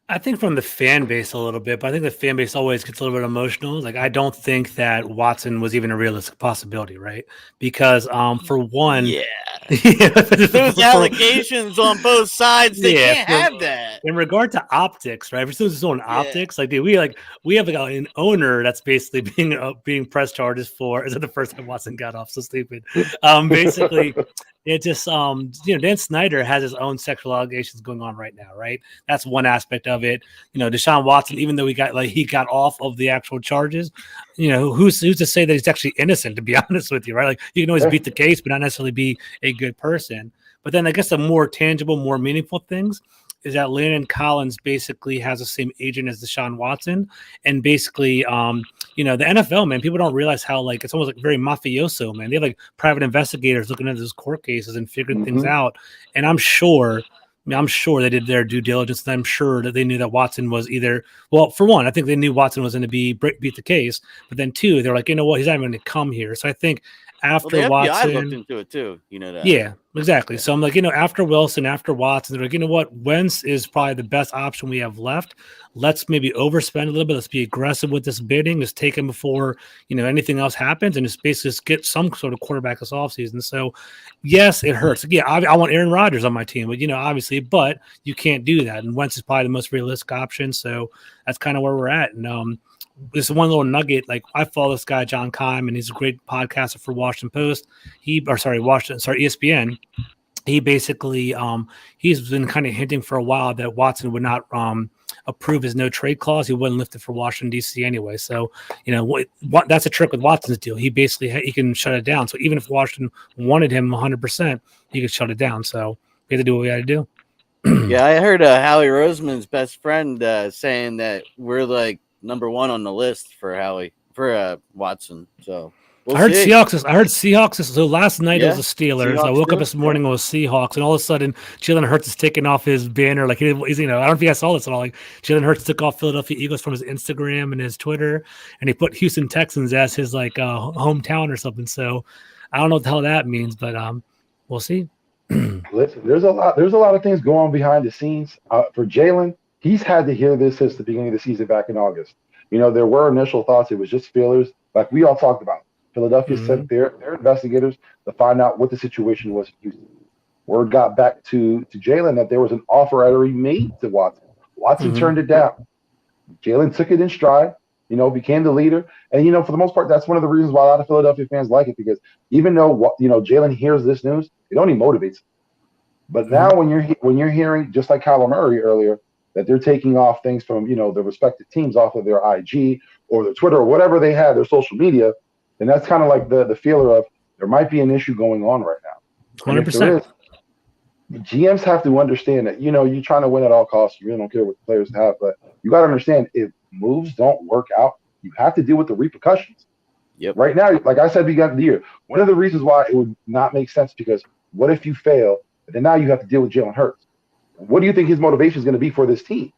I think from the fan base a little bit, but I think the fan base always gets a little bit emotional. Like, I don't think that Watson was even a realistic possibility, right? Because for one, those allegations on both sides, they can't have that. In regard to optics, right? If we're still on optics, like, dude, we have an owner that's basically being press charges for. Is it the first time Watson got off? So stupid. Basically. It just, Dan Snyder has his own sexual allegations going on right now, right? That's one aspect of it. Deshaun Watson, even though he got off of the actual charges, who's to say that he's actually innocent, to be honest with you, right? Like, you can always beat the case, but not necessarily be a good person. But then I guess the more tangible, more meaningful things is that Landon Collins basically has the same agent as Deshaun Watson. And basically, the NFL, man, people don't realize how, like, it's almost like very mafioso, man. They have, like, private investigators looking at those court cases and figuring things out. And I'm sure they did their due diligence. And I'm sure that they knew that Watson was for one, I think they knew Watson was going to beat the case. But then two, they're like, you know what? He's not even going to come here. So I think after Watson, I looked into it too. You know that. Yeah, exactly. So I'm like, after Wilson, after Watson, they're like, you know what? Wentz is probably the best option we have left. Let's maybe overspend a little bit. Let's be aggressive with this bidding. Just take him before, anything else happens, and just basically get some sort of quarterback this offseason. So, yes, it hurts. Yeah, I want Aaron Rodgers on my team, but, obviously, but you can't do that. And Wentz is probably the most realistic option. So that's kind of where we're at. And, this one little nugget, like, I follow this guy, John Keim, and he's a great podcaster for Washington Post. ESPN. He basically, he's been kind of hinting for a while that Watson would not approve his no trade clause. He wouldn't lift it for Washington, D.C. anyway. So, that's a trick with Watson's deal. He basically, he can shut it down. So even if Washington wanted him 100%, he could shut it down. So we have to do what we got to do. Yeah, I heard Howie Roseman's best friend saying that we're like number one on the list for Watson. So I heard Seahawks. So last night it was the Steelers. I woke up this morning, it was Seahawks, and all of a sudden Jalen Hurts is taking off his banner. Like, he's, I don't know if you guys saw this at all. Like, Jalen Hurts took off Philadelphia Eagles from his Instagram and his Twitter, and he put Houston Texans as his hometown or something. So I don't know what the hell that means, but we'll see. Listen, there's a lot of things going on behind the scenes. For Jalen, he's had to hear this since the beginning of the season back in August. There were initial thoughts it was just feelers, like we all talked about. Philadelphia sent their investigators to find out what the situation was in Houston. Word got back to Jalen that there was an offer already made to Watson. Watson turned it down. Jalen took it in stride, became the leader. And, for the most part, that's one of the reasons why a lot of Philadelphia fans like it, because even though, Jalen hears this news, it only motivates him. But now when you're hearing, just like Kyler Murray earlier, that they're taking off things from, the respective teams off of their IG or their Twitter or whatever they have, their social media, then that's kind of like the feeler of there might be an issue going on right now. 100%. The GMs have to understand that, you're trying to win at all costs. You really don't care what the players have, but you got to understand if moves don't work out, you have to deal with the repercussions. Yep. Right now, like I said, beginning of the year, one of the reasons why it would not make sense, because what if you fail, and then now you have to deal with Jalen Hurts? What do you think his motivation is going to be for this team?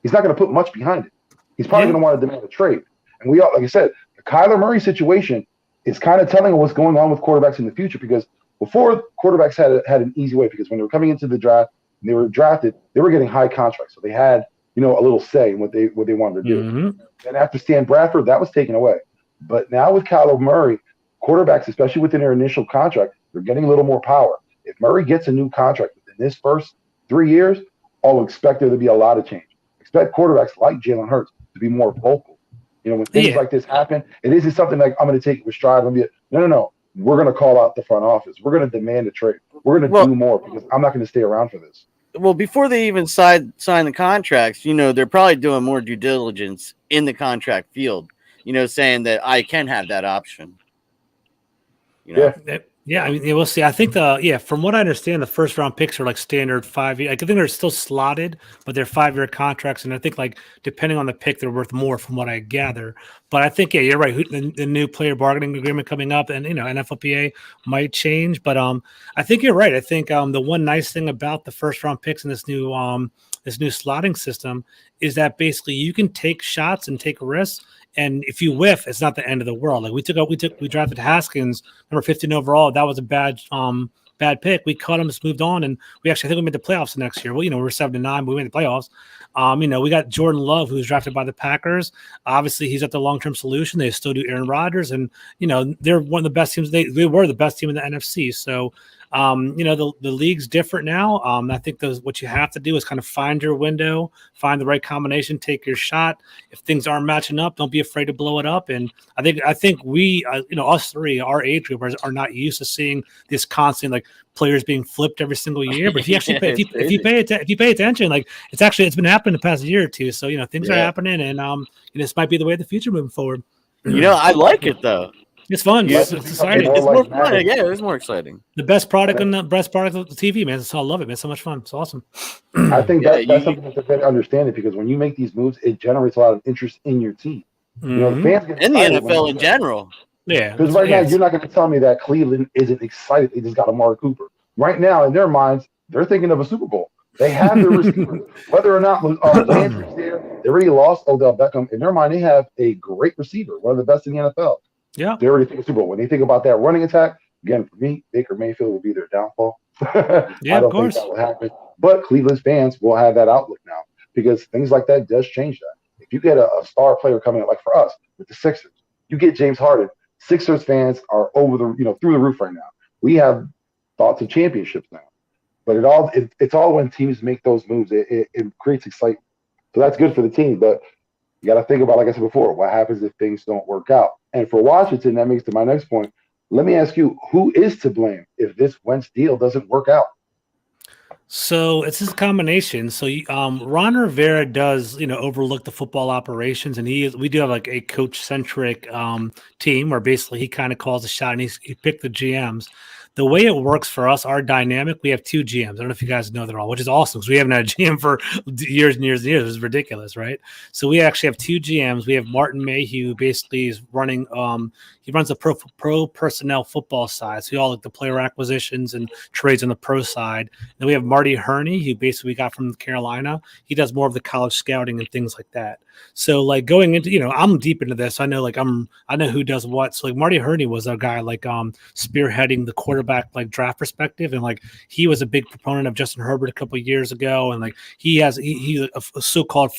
He's not going to put much behind it. He's probably going to want to demand a trade. And we all, like I said, the Kyler Murray situation is kind of telling what's going on with quarterbacks in the future, because before, quarterbacks had an easy way, because when they were coming into the draft and they were drafted, they were getting high contracts. So they had, a little say in what they wanted to do. And after Stan Bradford, that was taken away. But now with Kyler Murray, quarterbacks, especially within their initial contract, they're getting a little more power. If Murray gets a new contract within his first 3 years, I'll expect there to be a lot of change. Expect quarterbacks like Jalen Hurts to be more vocal. When things like this happen, it isn't something like I'm going to take it with stride. No. We're going to call out the front office. We're going to demand a trade. We're going to do more because I'm not going to stay around for this. Well, before they even sign the contracts, they're probably doing more due diligence in the contract field, saying that I can have that option. Yeah, I mean, we'll see. I think from what I understand, the first round picks are like standard 5 year. I think they're still slotted, but they're 5-year contracts, and I think like depending on the pick, they're worth more from what I gather. But I think you're right. The new player bargaining agreement coming up, and NFLPA might change. But I think you're right. I think the one nice thing about the first round picks in this new slotting system is that basically you can take shots and take risks. And if you whiff, it's not the end of the world. Like we drafted Haskins, number 15 overall. That was a bad pick. We cut him, just moved on, and I think we made the playoffs the next year. Well, we were 7-9, but we made the playoffs. We got Jordan Love, who was drafted by the Packers. Obviously, he's at the long-term solution. They still do Aaron Rodgers, and they're one of the best teams. They were the best team in the NFC. So. The league's different now. I think what you have to do is kind of find your window, find the right combination, take your shot. If things aren't matching up, don't be afraid to blow it up. And I think we, us three, our age group are not used to seeing this constant like players being flipped every single year. But if you actually if you pay attention, like it's been happening the past year or two. So things are happening, and this might be the way of the future moving forward. I like it though. It's fun. It's exciting. It's more fun. Yeah, it's more exciting. The best product of the TV, man. I love it, man. It's so much fun. It's awesome. I think that's something that's a better understanding because when you make these moves, it generates a lot of interest in your team. The fans get in the NFL in general. Yeah. Because right now, you're not going to tell me that Cleveland isn't excited. They just got Amari Cooper. Right now, in their minds, they're thinking of a Super Bowl. They have their receivers. Whether or not Landry's there, they already lost Odell Beckham. In their mind, they have a great receiver, one of the best in the NFL. Yeah, they already think of Super Bowl. When they think about that running attack, again, for me, Baker Mayfield will be their downfall. Yeah, I don't think that will happen. But Cleveland's fans will have that outlook now because things like that does change that. If you get a star player coming in, like for us with the Sixers, you get James Harden. Sixers fans are over the through the roof right now. We have thoughts of championships now. But it's all when teams make those moves. It creates excitement. So that's good for the team. But you got to think about, like I said before, what happens if things don't work out. And for Washington, that makes to my next point. Let me ask you, who is to blame if this Wentz deal doesn't work out? So it's this combination. So Ron Rivera does, overlook the football operations, and we do have like a coach-centric team where basically he kind of calls the shot and he picked the GMs. The way it works for us, our dynamic, we have 2 GMs. I don't know if you guys know that all, which is awesome because we haven't had a GM for years and years and years. It's ridiculous, right? So we actually have 2 GMs. We have Martin Mayhew, who basically is running he runs the pro personnel football side. So all like the player acquisitions and trades on the pro side. Then we have Marty Herney, who basically we got from Carolina. He does more of the college scouting and things like that. So like going into, I'm deep into this. I know I know who does what. So like Marty Herney was a guy like spearheading the quarterback like draft perspective, and like he was a big proponent of Justin Herbert a couple of years ago, and like he's a so-called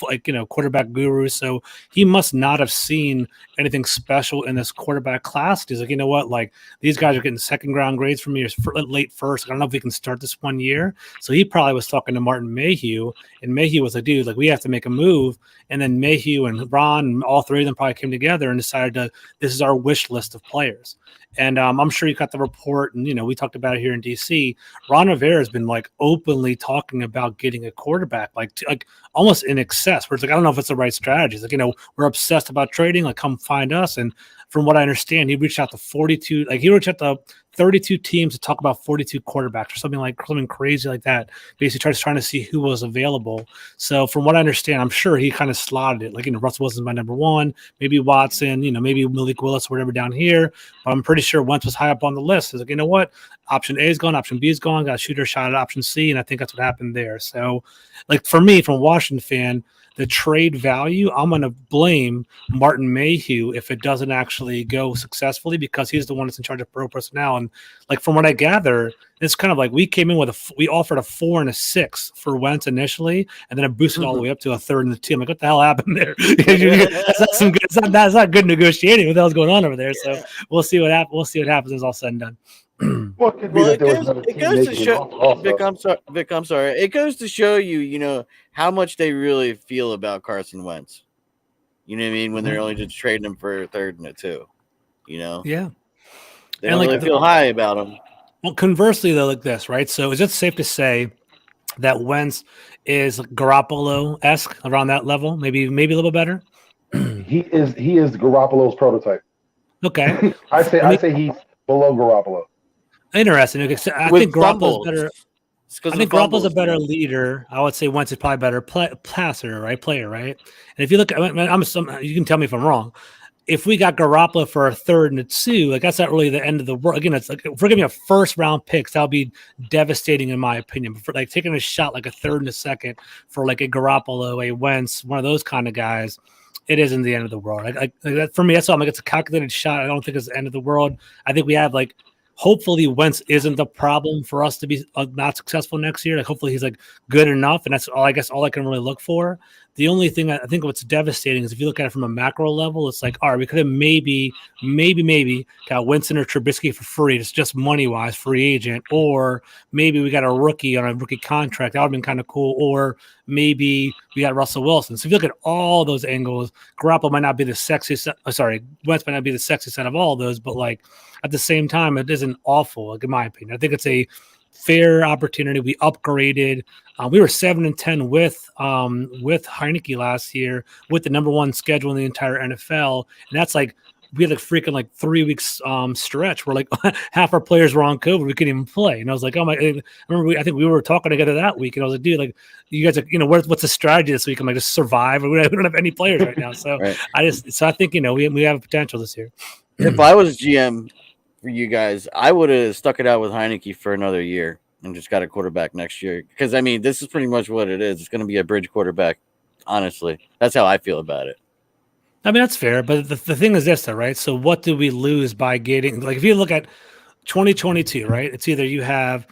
quarterback guru. So he must not have seen anything special in this quarterback class. He's like, you know what, like these guys are getting second round grades from me or late first. I don't know if we can start this one year. So he probably was talking to Martin Mayhew, and Mayhew was like, dude, like we have to make a move. And then Mayhew and Ron, and all 3 of them probably came together and decided this is our wish list of players. And I'm sure you got the report, and we talked about it here in DC. Ron Rivera has been like openly talking about getting a quarterback, like almost in excess. Where it's like, I don't know if it's the right strategy. It's like, we're obsessed about trading. Like, come find us. And from what I understand, he reached out to 42. Like he reached out to 32 teams to talk about 42 quarterbacks or something crazy like that. Basically, trying to see who was available. So from what I understand, I'm sure he kind of slotted it. Like, Russell Wilson's my number 1, maybe Watson, maybe Malik Willis or whatever down here. But I'm pretty sure Wentz was high up on the list. It's like, you know what? Option A is gone, option B is gone. Got to shoot her shot at option C, and I think that's what happened there. So, like for me, from a Washington fan, the trade value, I'm going to blame Martin Mayhew if it doesn't actually go successfully because he's the one that's in charge of pro personnel. And like from what I gather, it's kind of like we came in we offered a 4 and a 6 for Wentz initially, and then it boosted all the way up to a 3rd and a 2. I'm like, what the hell happened there? That's not good negotiating. What the hell's going on over there? So we'll see what happens. We'll see what happens as all said and done. It goes to show, Vic, I'm sorry. It goes to show you, how much they really feel about Carson Wentz. You know what I mean? When they're only just trading him for a third and a 2. You know? Yeah. They don't really feel high about him. Well, conversely, though, like this, right? So is it safe to say that Wentz is Garoppolo-esque around that level? Maybe a little better? He is Garoppolo's prototype. Okay. I say he's below Garoppolo. Interesting. I think Garoppolo's better. I think Garoppolo's a better leader. I would say Wentz is probably better passer, right? Player, right? And if you look at, you can tell me if I'm wrong. If we got Garoppolo for a third and a 2, like that's not really the end of the world. Again, it's like if we're giving a first round picks, that'll be devastating in my opinion. But for like taking a shot like a third and a second for like a Garoppolo, a Wentz, one of those kind of guys, it isn't the end of the world. Like for me, that's all. I'm like, it's a calculated shot. I don't think it's the end of the world. I think we have like, hopefully Wentz isn't the problem for us to be not successful next year. Like hopefully he's like good enough, and that's all I can really look for. The only thing I think what's devastating is if you look at it from a macro level, it's like, all right, we could have maybe got Winston or Trubisky for free. It's just money wise, free agent, or maybe we got a rookie on a rookie contract. That would have been kind of cool. Or maybe we got Russell Wilson. So if you look at all those angles, Garoppolo might not be the sexiest. Wentz might not be the sexiest out of all of those, but like at the same time, it isn't awful. Like in my opinion, I think it's a fair opportunity. We upgraded. We were 7-10 with Heineke last year with the number 1 schedule in the entire NFL, and that's like we had a freaking like 3 weeks stretch where like half our players were on COVID. We couldn't even play, and I was like, oh my! I remember I think we were talking together that week, and I was like, dude, like you guys are, what's the strategy this week? I'm like, just survive. We don't have any players right now, so right. I think we have potential this year. If I was GM for you guys, I would have stuck it out with Heineke for another year and just got a quarterback next year. Because, I mean, this is pretty much what it is. It's going to be a bridge quarterback, honestly. That's how I feel about it. I mean, that's fair. But the thing is this, though, right? So what do we lose by getting – like if you look at 2022, right, it's either you have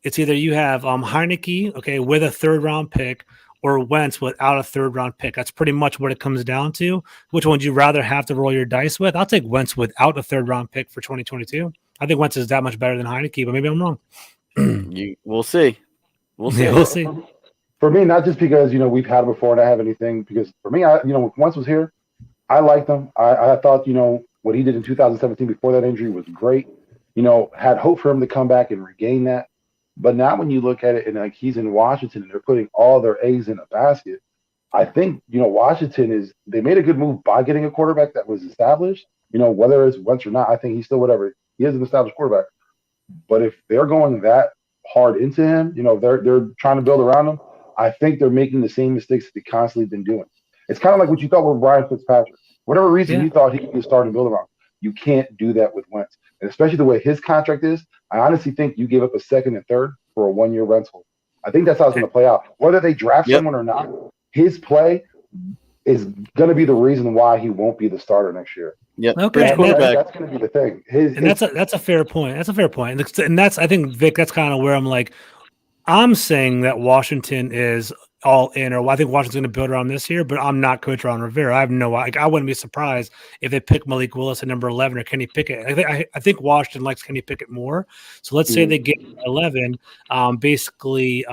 Heineke, okay, with a third-round pick, or Wentz without a third-round pick. That's pretty much what it comes down to. Which one would you rather have to roll your dice with? I'll take Wentz without a third-round pick for 2022. I think Wentz is that much better than Heineke, but maybe I'm wrong. We'll see. Yeah, we'll see. For me, not just because we've had him before and I have anything. Because for me, when Wentz was here, I liked him. I thought what he did in 2017 before that injury was great. Had hope for him to come back and regain that. But now when you look at it and like he's in Washington and they're putting all their eggs in a basket, I think Washington they made a good move by getting a quarterback that was established. Whether it's Wentz or not, I think he's still whatever. He is an established quarterback. But if they're going that hard into him, they're trying to build around him, I think they're making the same mistakes that they constantly been doing. It's kind of like what you thought with Ryan Fitzpatrick. Whatever reason you thought he could start and build around, you can't do that with Wentz. And especially the way his contract is, I honestly think you gave up a second and third for a 1-year rental. I think that's how it's going to play out. Whether they draft someone or not, his play is going to be the reason why he won't be the starter next year. Yeah. Okay. That's going to be the thing. That's a fair point. That's a fair point. And that's, I think, Vic, that's kind of where I'm like, I'm saying that Washington is all in, or I think Washington's going to build around this year, but I'm not Coach Ron Rivera. I have I wouldn't be surprised if they pick Malik Willis at number 11 or Kenny Pickett. I think Washington likes Kenny Pickett more. So let's say they get 11, basically,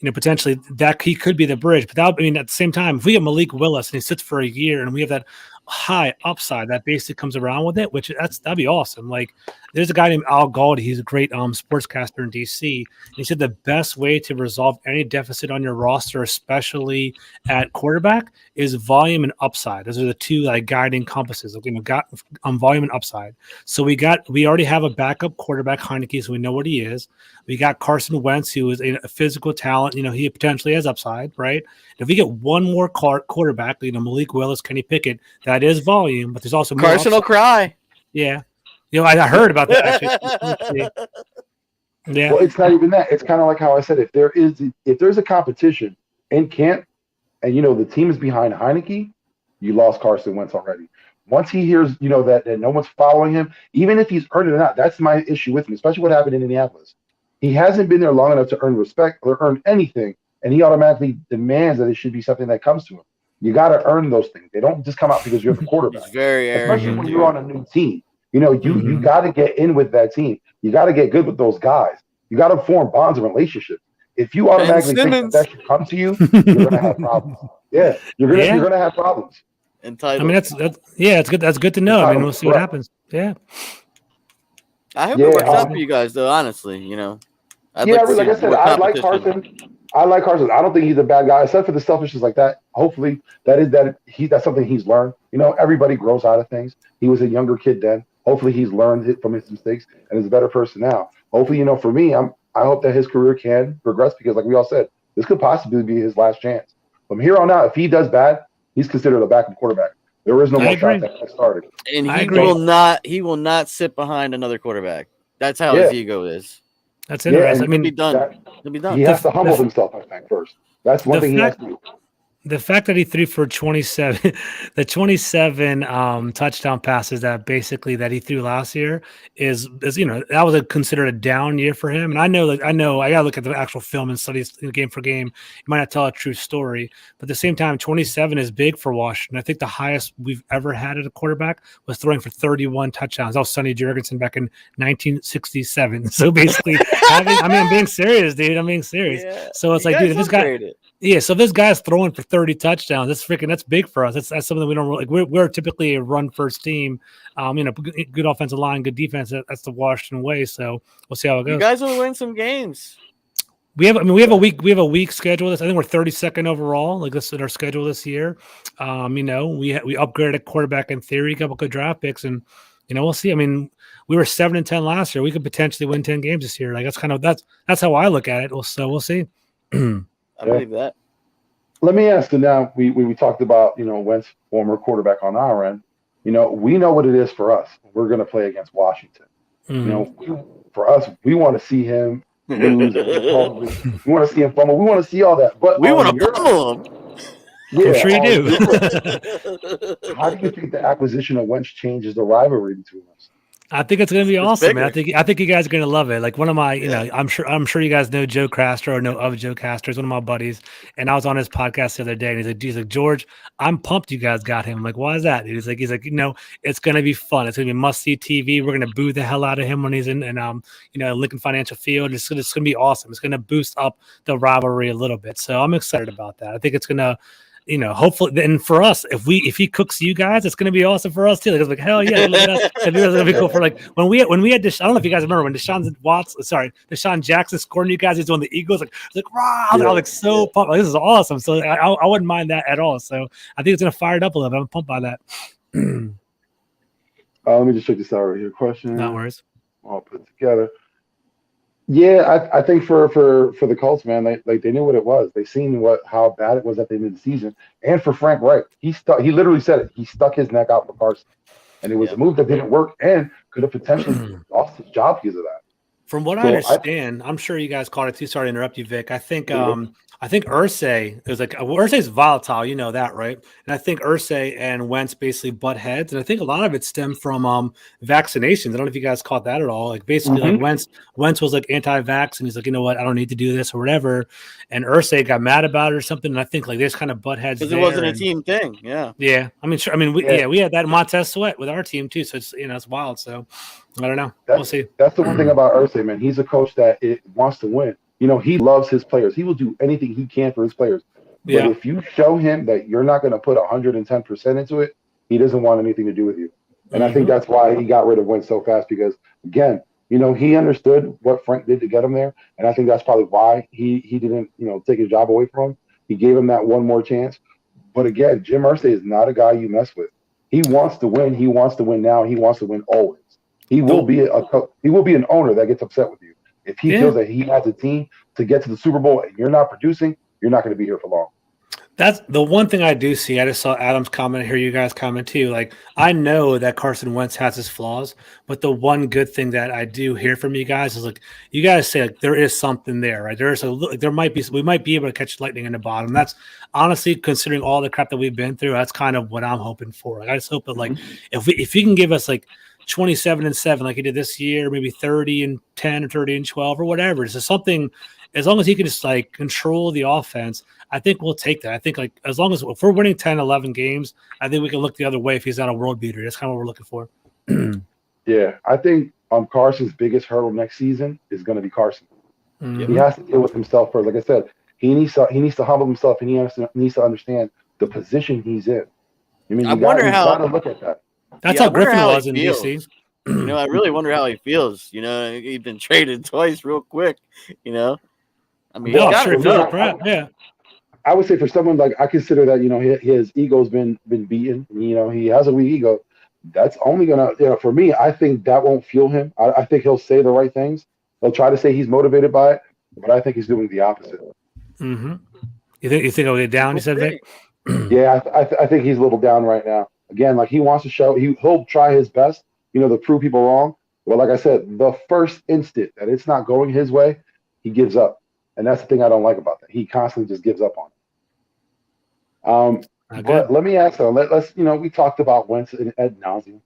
potentially that he could be the bridge. But at the same time, if we get Malik Willis and he sits for a year and we have that high upside that basically comes around with it, that'd be awesome. Like there's a guy named Al Galdi. He's a great sportscaster in DC. And he said the best way to resolve any deficit on your roster, especially at quarterback, is volume and upside. Those are the two guiding compasses. Got volume and upside. So we already have a backup quarterback, Heineke, so we know what he is. We got Carson Wentz, who is a physical talent. He potentially has upside, right? If we get one more quarterback, Malik Willis, Kenny Pickett, that is volume, but there's also more Carson will cry. Yeah. I heard about that actually. Yeah. Well, it's not even that. It's kind of like how I said, if there's a competition in camp and the team is behind Heineke, you lost Carson Wentz already. Once he hears, that no one's following him, even if he's earned it or not, that's my issue with him, especially what happened in Indianapolis. He hasn't been there long enough to earn respect or earn anything, and he automatically demands that it should be something that comes to him. You got to earn those things. They don't just come out because you're the quarterback. He's very especially arrogant, when you're on a new team. You got to get in with that team. You got to get good with those guys. You got to form bonds and relationships. If you automatically think that should come to you, you're going to have problems. Yeah, you're gonna have problems. Entitled. I mean, that's it's good. That's good to know. I mean, we'll see what happens. Yeah. I hope it works out for you guys, though. Honestly, I'd like I said, I like Carson. I don't think he's a bad guy, except for the selfishness like that. Hopefully, that's something he's learned. Everybody grows out of things. He was a younger kid then. Hopefully, he's learned it from his mistakes and is a better person now. Hopefully, for me, I hope that his career can progress because, like we all said, this could possibly be his last chance. From here on out, if he does bad, he's considered a backup quarterback. There is no more shot that started. And he will not sit behind another quarterback. That's how his ego is. That's interesting. He'll be done. He'll be done. He has to humble himself, I think, first. That's one thing he has to do. The fact that he threw for 27, the 27 touchdown passes that he threw last year is that was considered a down year for him. And I know I gotta look at the actual film and study game for game. You might not tell a true story, but at the same time, 27 is big for Washington. I think the highest we've ever had at a quarterback was throwing for 31 touchdowns. That was Sonny Jurgensen back in 1967. So basically, I'm being serious, dude. I'm being serious. Yeah. So it's like, dude, if this guy. Yeah, so if this guy's throwing for 30 touchdowns, that's big for us. That's something we don't really like. We're typically a run first team. Good offensive line, good defense. That's the Washington way. So we'll see how it goes. You guys will win some games. We have a week schedule. I think we're 32nd overall. Like this is our schedule this year. We upgraded quarterback in theory, a couple good draft picks, and we'll see. I mean, we were 7-10 last year. We could potentially win 10 games this year. Like that's how I look at it. So we'll see. I believe that. Let me ask you now. We talked about Wentz, former quarterback on our end. We know what it is for us. We're going to play against Washington. Mm-hmm. For us, we want to see him lose. We want to see him fumble. We want to see all that. But we want to pummel him. Yeah, I'm sure you do. How do you think the acquisition of Wentz changes the rivalry between us? I think it's going to be awesome, man. I think you guys are going to love it. Like one of my, I'm sure you guys know Joe Castro or know of Joe Castro. He's one of my buddies, and I was on his podcast the other day, and he's like, George, I'm pumped you guys got him. I'm like, why is that? He's like, it's going to be fun. It's going to be must-see TV. We're going to boo the hell out of him when he's in, Lincoln Financial Field. It's going to be awesome. It's going to boost up the rivalry a little bit. So I'm excited about that. I think it's going to. Hopefully, and for us, if he cooks you guys, it's going to be awesome for us too. Like, it's like hell yeah, look at us. It's going to be cool for like when we had I don't know if you guys remember when Deshaun Jackson scored you guys. He's doing the Eagles rah! I was like so pumped. Like, this is awesome. So I wouldn't mind that at all. So I think it's going to fire it up a little bit. I'm pumped by that. Let me just check this out right here. Question. No worries. All put together. Yeah, I think for the Colts, man, they knew what it was. They seen how bad it was at the end of the season. And for Frank Reich, he literally said it. He stuck his neck out for Carson, and it was a move that didn't work and could have potentially lost his job because of that. From what I understand, I'm sure you guys caught it too. Sorry to interrupt you, Vic. I think Irsay is Irsay's volatile, you know that, right? And I think Irsay and Wentz basically butt heads, and I think a lot of it stemmed from vaccinations. I don't know if you guys caught that at all. Like basically, like Wentz was like anti-vax, and he's like, you know what, I don't need to do this or whatever. And Irsay got mad about it or something. And I think like there's kind of butt heads because it wasn't a team thing. Yeah. Yeah. I mean, sure. I mean, we had that Montez Sweat with our team too, so it's it's wild. So I don't know. We'll see. That's the one thing about Irsay, man. He's a coach that wants to win. He loves his players. He will do anything he can for his players. But if you show him that you're not going to put 110% into it, he doesn't want anything to do with you. And I think that's why he got rid of Wentz so fast because, again, he understood what Frank did to get him there. And I think that's probably why he didn't, take his job away from him. He gave him that one more chance. But again, Jim Irsay is not a guy you mess with. He wants to win. He wants to win now. He wants to win always. He will be an owner that gets upset with you. If he feels that he has a team to get to the Super Bowl and you're not producing, you're not going to be here for long. That's the one thing I do see. I just saw Adam's comment, hear you guys comment too. Like, I know that Carson Wentz has his flaws, but the one good thing that I do hear from you guys is like, you guys say like there is something there, right? We might be able to catch lightning in the bottom. That's honestly, considering all the crap that we've been through, that's kind of what I'm hoping for. Like, I just hope that like if he can give us like 27-7 like he did this year, maybe 30-10 or 30-12 or whatever. It's just something. As long as he can just like control the offense, I think we'll take that. I think like as long as if we're winning 10, 11 games, I think we can look the other way if he's not a world beater. That's kind of what we're looking for. Yeah, I think Carson's biggest hurdle next season is going to be Carson. Mm-hmm. He has to deal with himself first. Like I said, he needs to humble himself, and he needs to understand the position he's in. I mean, I wonder you how. got to look at that. That's Yeah, I how wonder Griffin how he was in feels. DC. You know, I really wonder how he feels. You know, he's been traded twice real quick. You know, I mean, No, he's got sure, to it feels know. like crap. Yeah. I would say for someone like, I consider that, you know, his ego's been beaten. You know, he has a weak ego. That's only gonna, you know, for me, I think that won't fuel him. I think he'll say the right things. He'll try to say he's motivated by it, but I think he's doing the opposite. Mm-hmm. You think he'll get down? You said, Vic? Yeah, I think he's a little down right now. Again, like he wants to show, he'll try his best, you know, to prove people wrong. But like I said, the first instant that it's not going his way, he gives up, and that's the thing I don't like about that. He constantly just gives up on it. But let me ask though. Let's, you know, we talked about Wentz ad nauseum.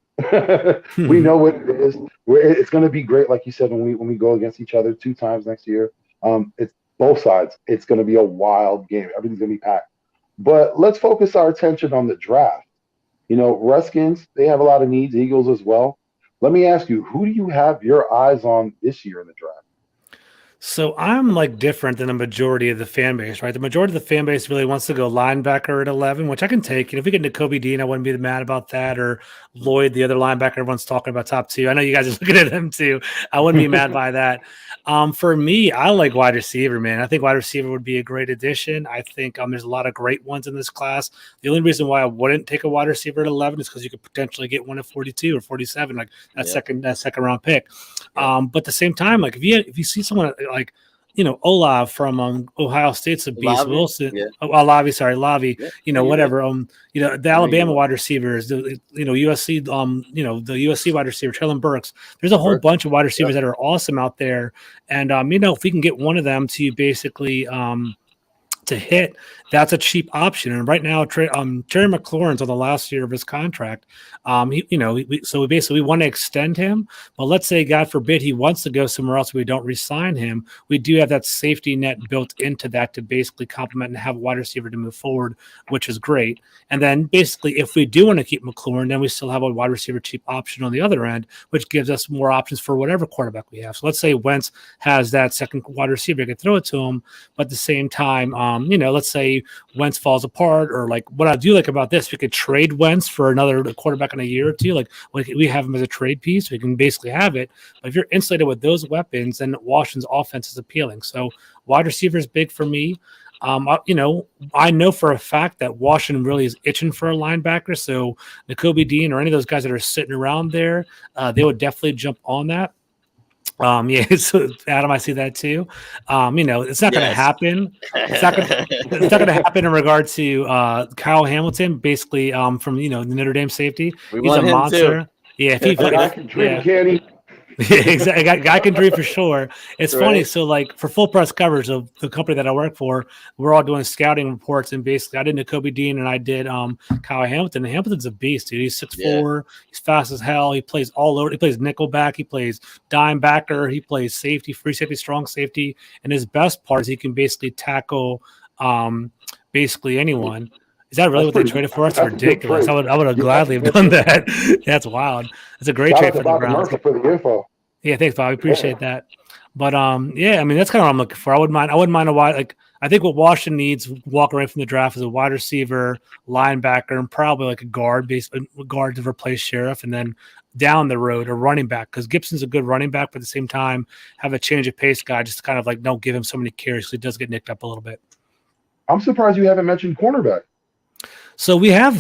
We know what it is. It's going to be great, like you said, when we go against each other 2 times next year. It's both sides. It's going to be a wild game. Everything's going to be packed. But let's focus our attention on the draft. You know, Redskins, they have a lot of needs. Eagles as well. Let me ask you, who do you have your eyes on this year in the draft? So I'm like different than the majority of the fan base, right? The majority of the fan base really wants to go linebacker at 11, which I can take. You know, if we get into Kobe Dean, I wouldn't be mad about that. Or Lloyd, the other linebacker, everyone's talking about top 2. I know you guys are looking at him too. I wouldn't be mad by that. For me, I like wide receiver, man. I think wide receiver would be a great addition. I think there's a lot of great ones in this class. The only reason why I wouldn't take a wide receiver at 11 is because you could potentially get one at 42 or 47, like that second round pick. But at the same time, like if you see someone like, you know, Olav from Ohio State's a beast. Wilson, Lavi, you know, whatever. You know, the Alabama wide receivers, you know, USC, you know, the USC wide receiver, Traylon Burks. There's a whole bunch of wide receivers that are awesome out there. And you know, if we can get one of them to basically to hit, that's a cheap option. And right now, Terry McLaurin's on the last year of his contract. So we want to extend him. But let's say, God forbid, he wants to go somewhere else. We don't re-sign him. We do have that safety net built into that to basically complement and have a wide receiver to move forward, which is great. And then basically, if we do want to keep McLaurin, then we still have a wide receiver cheap option on the other end, which gives us more options for whatever quarterback we have. So let's say Wentz has that second wide receiver, you could throw it to him, but at the same time, you know, let's say Wentz falls apart, or like what I do like about this, we could trade Wentz for another quarterback in a year or two. Like we have him as a trade piece. We can basically have it. But if you're insulated with those weapons, then Washington's offense is appealing. So wide receiver is big for me. You know, I know for a fact that Washington really is itching for a linebacker. So Nakobe Dean or any of those guys that are sitting around there, they would definitely jump on that. Yeah, so Adam, I see that too. You know, it's not going to happen. It's not going to happen in regard to Kyle Hamilton, basically from, you know, the Notre Dame safety. He's a monster. Too. Yeah, yeah, exactly. Guy can dream for sure. It's funny. So, like for full press coverage of the company that I work for, we're all doing scouting reports, and basically, I did Nakobe Dean and I did Kyle Hamilton. And Hamilton's a beast, dude. He's 6'4", he's fast as hell. He plays all over. He plays nickelback. He plays dime backer. He plays safety, free safety, strong safety. And his best part is he can basically tackle basically anyone. Is that really what they traded for us? It's ridiculous. I would have gladly have done that. That's wild. It's a great trade for the Browns. For the info. Yeah, thanks, Bob. I appreciate that. But yeah, I mean that's kind of what I'm looking for. I wouldn't mind a wide, like I think what Washington needs walking away from the draft is a wide receiver, linebacker, and probably like a guard to replace Sheriff, and then down the road a running back, because Gibson's a good running back, but at the same time have a change of pace guy, just to kind of like don't give him so many carries because he does get nicked up a little bit. I'm surprised you haven't mentioned cornerback. So we have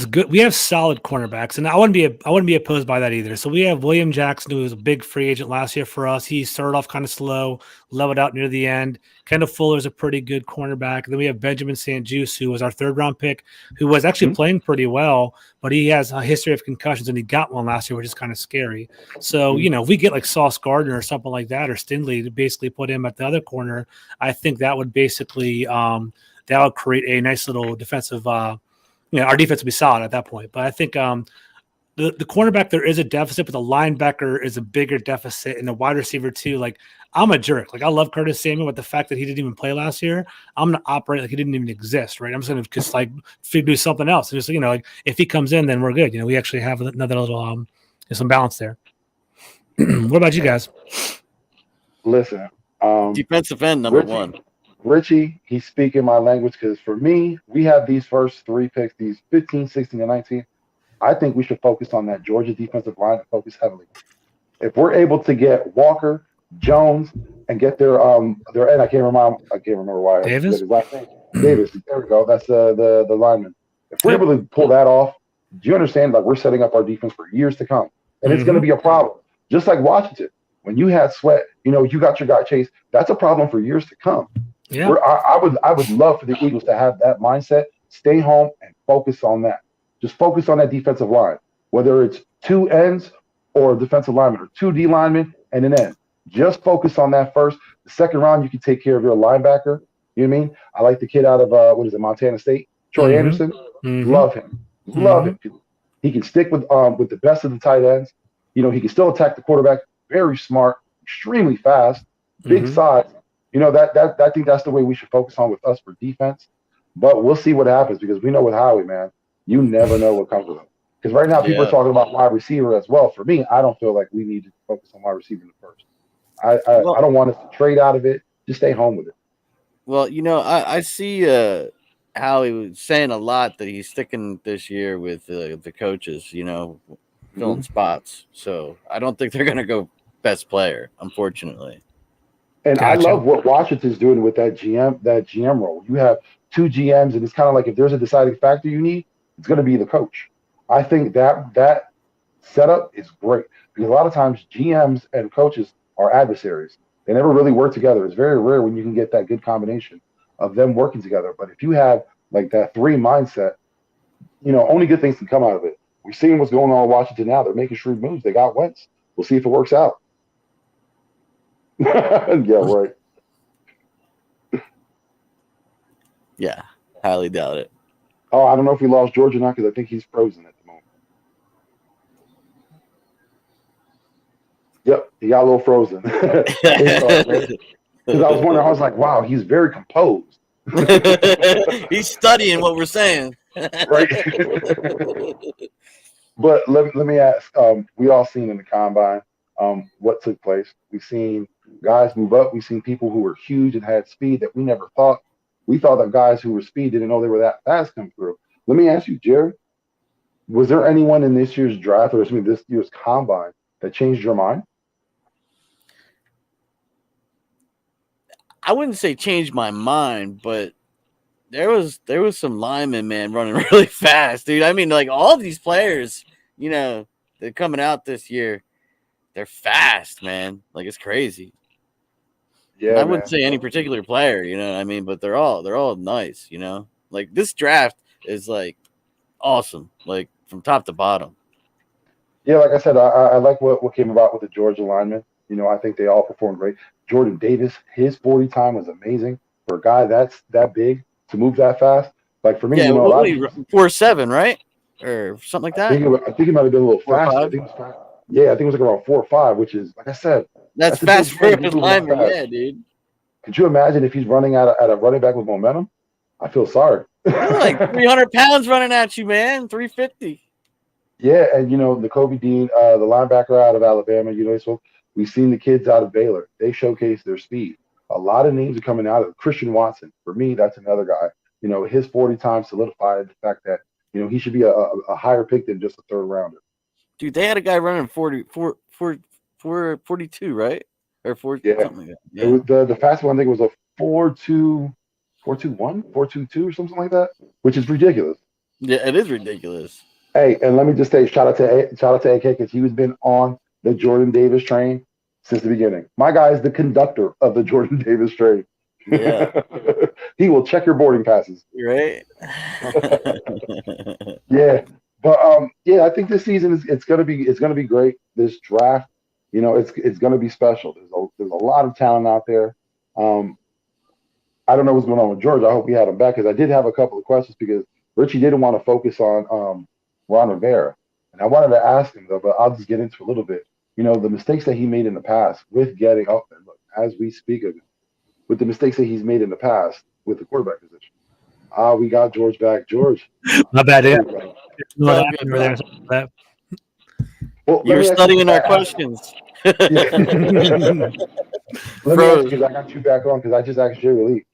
solid cornerbacks, and I wouldn't be opposed by that either. So we have William Jackson, who was a big free agent last year for us. He started off kind of slow, leveled out near the end. Kendall Fuller's a pretty good cornerback. Then we have Benjamin St-Juste, who was our 3rd round pick, who was actually playing pretty well, but he has a history of concussions, and he got one last year, which is kind of scary. So, you know, if we get like Sauce Gardner or something like that, or Stingley to basically put him at the other corner, I think that would basically that would create a nice little defensive you know, our defense will be solid at that point. But I think the cornerback, there is a deficit, but the linebacker is a bigger deficit, and the wide receiver too. Like, I'm a jerk. Like, I love Curtis Samuel, but the fact that he didn't even play last year, I'm going to operate like he didn't even exist, right? I'm just going to just like do something else. And just, you know, like if he comes in, then we're good. You know, we actually have another little some balance there. What about you guys? Listen, defensive end number one. Richie, he's speaking my language because for me, we have these first 3 picks, these 15, 16, and 19. I think we should focus on that Georgia defensive line and focus heavily. If we're able to get Walker, Jones, and get their end, I can't remember why. Davis? His last name. Davis. There we go. That's the lineman. If we're able to pull that off, do you understand? Like we're setting up our defense for years to come, and it's going to be a problem. Just like Washington, when you had Sweat, you got your guy Chase. That's a problem for years to come. Yeah. I would love for the Eagles to have that mindset, stay home and focus on that. Just focus on that defensive line, whether it's 2 ends or a defensive lineman or 2 D linemen and an end. Just focus on that first. The second round, you can take care of your linebacker. You know what I mean? I like the kid out of Montana State, Troy Anderson. Love him. Love him. He can stick with the best of the tight ends. He can still attack the quarterback. Very smart, extremely fast, big size. I think that's the way we should focus on with us for defense. But we'll see what happens because we know with Howie, man, you never know what comes with him. Because right now people are talking about wide receiver as well. For me, I don't feel like we need to focus on wide receiver in the first. I don't want us to trade out of it. Just stay home with it. Well, I see Howie was saying a lot that he's sticking this year with the coaches, filling spots. So I don't think they're going to go best player, unfortunately. And gotcha. I love what Washington's doing with that GM role. You have 2 GMs, and it's kind of like if there's a deciding factor you need, it's going to be the coach. I think that setup is great because a lot of times GMs and coaches are adversaries. They never really work together. It's very rare when you can get that good combination of them working together. But if you have like that 3 mindset, only good things can come out of it. We're seeing what's going on in Washington now. They're making shrewd moves. They got Wentz. We'll see if it works out. Yeah, right. Yeah, highly doubt it. Oh, I don't know if we lost George or not because I think he's frozen at the moment. Yep, he got a little frozen. Because I was wondering, I was like, wow, he's very composed. He's studying what we're saying. Right. But let me ask, we all seen in the combine what took place. We've seen guys move up. We've seen people who were huge and had speed that we never thought. We thought that guys who were speed didn't know they were that fast come through. Let me ask you, Jerry, was there anyone in this year's draft or this year's combine that changed your mind? I wouldn't say changed my mind, but there was some linemen, man, running really fast, dude. I mean, like all these players, they're coming out this year. They're fast, man. Like it's crazy. Yeah, I wouldn't say any particular player, what I mean, but they're all nice, Like this draft is like awesome, like from top to bottom. Yeah, like I said, I like what came about with the Georgia linemen. I think they all performed great. Jordan Davis, his 40 time was amazing for a guy that's that big to move that fast. Like for me, yeah, 4.7, right, or something like that. I think it might have been a little faster. I think it was like around 4.5, which is like I said. That's fast for a lineman, yeah, dude. Could you imagine if he's running at a running back with momentum? I feel sorry. Like 300 pounds running at you, man. 350. Yeah, and the Kobe Dean, the linebacker out of Alabama, so we've seen the kids out of Baylor. They showcase their speed. A lot of names are coming out of Christian Watson. For me, that's another guy. His 40 time solidified the fact that, he should be a higher pick than just a third rounder. Dude, they had a guy running 42, right? Or 4, something like that. Yeah. It was the fastest one, I think it was a 4.21, 4.22 or something like that, which is ridiculous. Yeah, it is ridiculous. Hey, and let me just say, shout out to AK because he's been on the Jordan Davis train since the beginning. My guy is the conductor of the Jordan Davis train. Yeah. He will check your boarding passes. Right. Yeah. But I think this season it's gonna be great. This draft, it's gonna be special. There's a lot of talent out there. I don't know what's going on with George. I hope we had him back because I did have a couple of questions because Richie didn't want to focus on Ron Rivera. And I wanted to ask him though, but I'll just get into a little bit. The mistakes that he made in the past with getting up and look, as we speak of it, with the mistakes that he's made in the past with the quarterback position. We got George back. George. Not bad, yeah. Well, you're studying our questions. Let me ask you, because I got you back on because I just asked Jerrylee.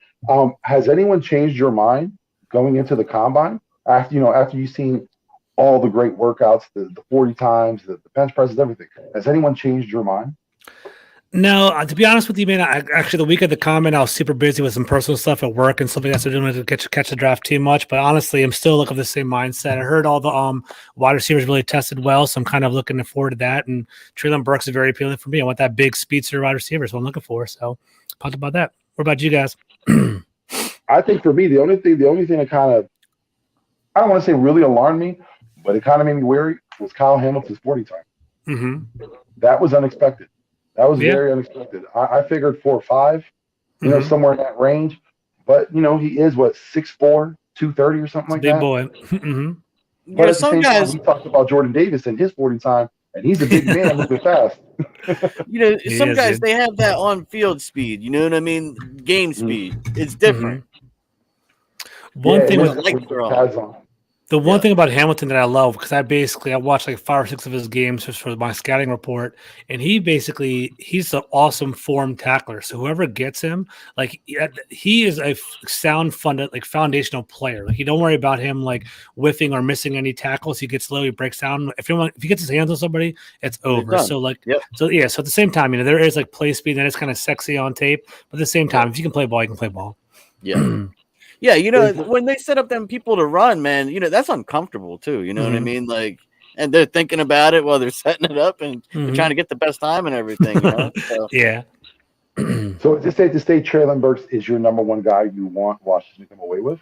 Has anyone changed your mind going into the combine after you've seen all the great workouts, the 40 times, the bench presses, everything? Has anyone changed your mind? No, to be honest with you, man, actually the week of the combine, I was super busy with some personal stuff at work and something else. I didn't want to catch the draft too much, but honestly, I'm still looking for the same mindset. I heard all the wide receivers really tested well, so I'm kind of looking forward to that. And Treylon Burks is very appealing for me. I want that big speedster wide receiver, so I'm looking for. So, pumped about that. What about you guys? I think for me, the only thing that kind of, I don't want to say really alarmed me, but it kind of made me wary was Kyle Hamilton's 40 time. Mm-hmm. That was unexpected. That was Yeah. very unexpected. I figured 4.5, somewhere in that range. But, he is, 6'4", 230 or something like Big that? boy. Mm-hmm. But at the same time, we talked about Jordan Davis and his 40 time, and he's a big man moving fast. Some guys, they have that on-field speed. You know what I mean? Game speed. It's different. One thing with pads on. The one thing about Hamilton that I love, because I watched like 5 or 6 of his games just for my scouting report, and he's an awesome form tackler. So whoever gets him, like he is a sound foundational player. Like you don't worry about him like whiffing or missing any tackles. He gets low, he breaks down. If he gets his hands on somebody, it's over. So at the same time, there is like play speed and it's kind of sexy on tape, but at the same time, if you can play ball, you can play ball. Yeah. Yeah, when they set up them people to run, man, that's uncomfortable too. You know what I mean? Like, and they're thinking about it while they're setting it up and they're trying to get the best time and everything. So. Yeah. So to say Treylon Burks is your number one guy you want Washington to come away with?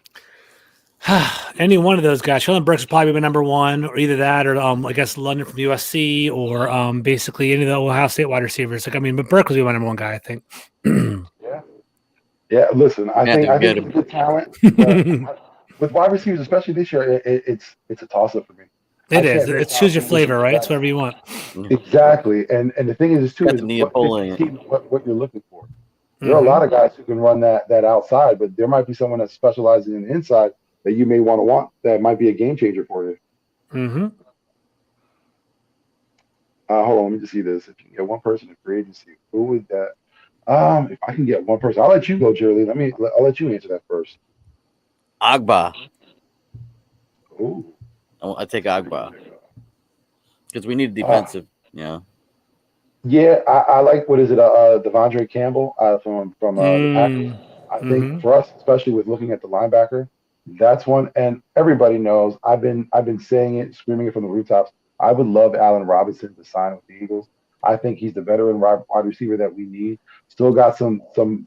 Any one of those guys. Treylon Burks would probably be my number one, or either that, or I guess London from USC, or basically any of the Ohio State wide receivers. But Burks would be my number one guy, I think. Yeah, listen, I think it's good talent. With wide receivers, especially this year, it's a toss-up for me. It is. It's choose your flavor, right? It's whatever you want. Exactly. And the thing is what you're looking for. There are a lot of guys who can run that outside, but there might be someone that specializes in the inside that you may want that might be a game changer for you. Mm-hmm. Hold on, let me just see this. If you can get one person in free agency, who would that? If I can get one person, I'll let you go, Jerrylee. I'll let you answer that first. Agba. Ooh. I take Agba because we need defensive. Yeah, I like what is it? Devondre Campbell from the Packers. I think for us, especially with looking at the linebacker, that's one. And everybody knows I've been saying it, screaming it from the rooftops. I would love Allen Robinson to sign with the Eagles. I think he's the veteran wide receiver that we need. Still got some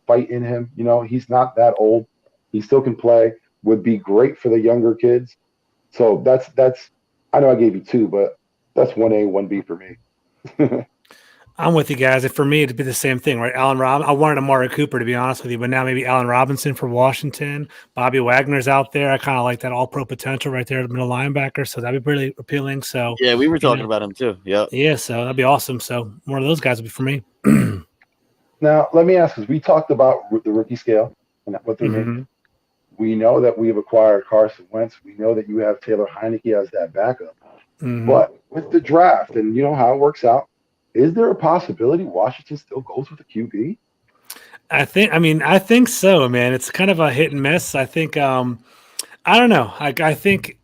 fight in him. He's not that old. He still can play. Would be great for the younger kids. So that's. I know I gave you 2, but that's 1A, 1B for me. I'm with you guys. And for me, it'd be the same thing, right? I wanted Amari Cooper, to be honest with you, but now maybe Allen Robinson for Washington. Bobby Wagner's out there. I kind of like that all-pro potential right there, the middle linebacker. So that'd be really appealing. So yeah, we were talking about him too. Yeah. So that'd be awesome. So one of those guys would be for me. Now, let me ask, because we talked about the rookie scale and what they make. We know that we've acquired Carson Wentz. We know that you have Taylor Heineke as that backup. But with the draft and how it works out, is there a possibility Washington still goes with a QB? I think so, man. It's kind of a hit and miss. I think I don't know. I think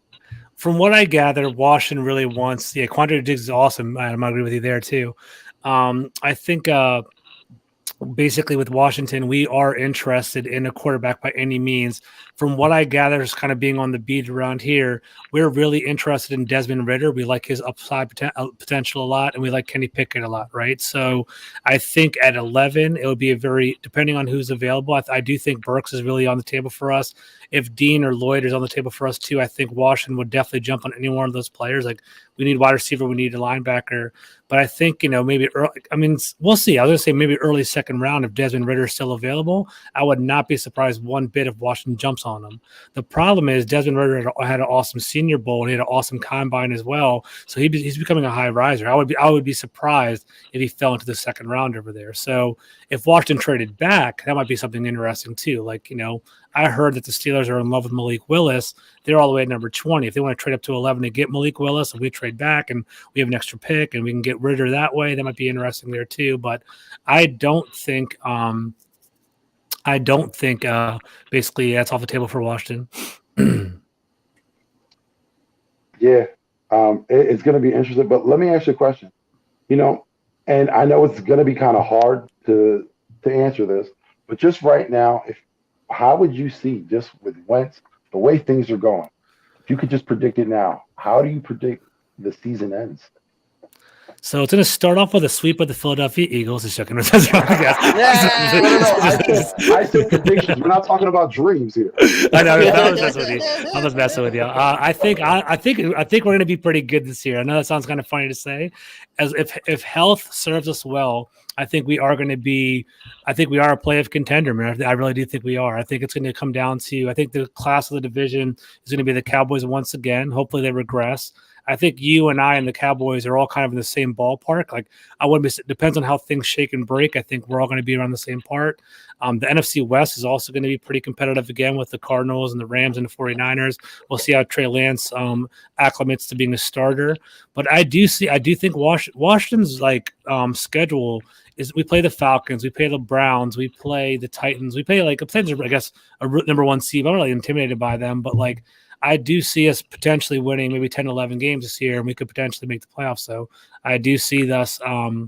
from what I gather, Washington really wants Quandre Diggs is awesome. I'm agree with you there too. I think basically with Washington, we are interested in a quarterback by any means. From what I gather is kind of being on the beat around here, we're really interested in Desmond Ridder. We like his upside potential a lot, and we like Kenny Pickett a lot, right? So I think at 11, it would be depending on who's available, I do think Burks is really on the table for us. If Dean or Lloyd is on the table for us too, I think Washington would definitely jump on any one of those players. Like we need wide receiver, we need a linebacker. But I think, maybe we'll see. I was going to say maybe early second round if Desmond Ridder is still available. I would not be surprised one bit if Washington jumps on him. The problem is Desmond Ridder had an awesome Senior Bowl and he had an awesome combine as well. So he's becoming a high riser. I would be surprised if he fell into the second round over there. So if Washington traded back, that might be something interesting too. Like, I heard that the Steelers are in love with Malik Willis. They're all the way at number 20. If they want to trade up to 11 to get Malik Willis, and we trade back and we have an extra pick and we can get Ridder that way, that might be interesting there too. But I don't think I don't think basically that's off the table for Washington. Yeah, it's going to be interesting. But let me ask you a question. And I know it's going to be kind of hard to answer this, but just right now, how would you see just with Wentz the way things are going? If you could just predict it now, how do you predict the season ends? So it's going to start off with a sweep of the Philadelphia Eagles. I said predictions. We're not talking about dreams here. I know. I'm just messing with you. I think we're going to be pretty good this year. I know that sounds kind of funny to say. As if health serves us well, I think we are going to be. I think we are a playoff contender, man. I really do think we are. I think it's going to come down to. I think the class of the division is going to be the Cowboys once again. Hopefully they regress. I think you and I and the Cowboys are all kind of in the same ballpark. Like I wouldn't be. Depends on how things shake and break. I think we're all going to be around the same part. The NFC West is also going to be pretty competitive again with the Cardinals and the Rams and the 49ers. We'll see how Trey Lance acclimates to being a starter. But I do think Washington's schedule is we play the Falcons, we play the Browns, we play the Titans, we play the Titans are, I guess, a number one seed. I'm not really intimidated by them, but I do see us potentially winning maybe 10, 11 games this year, and we could potentially make the playoffs. So I do see us. I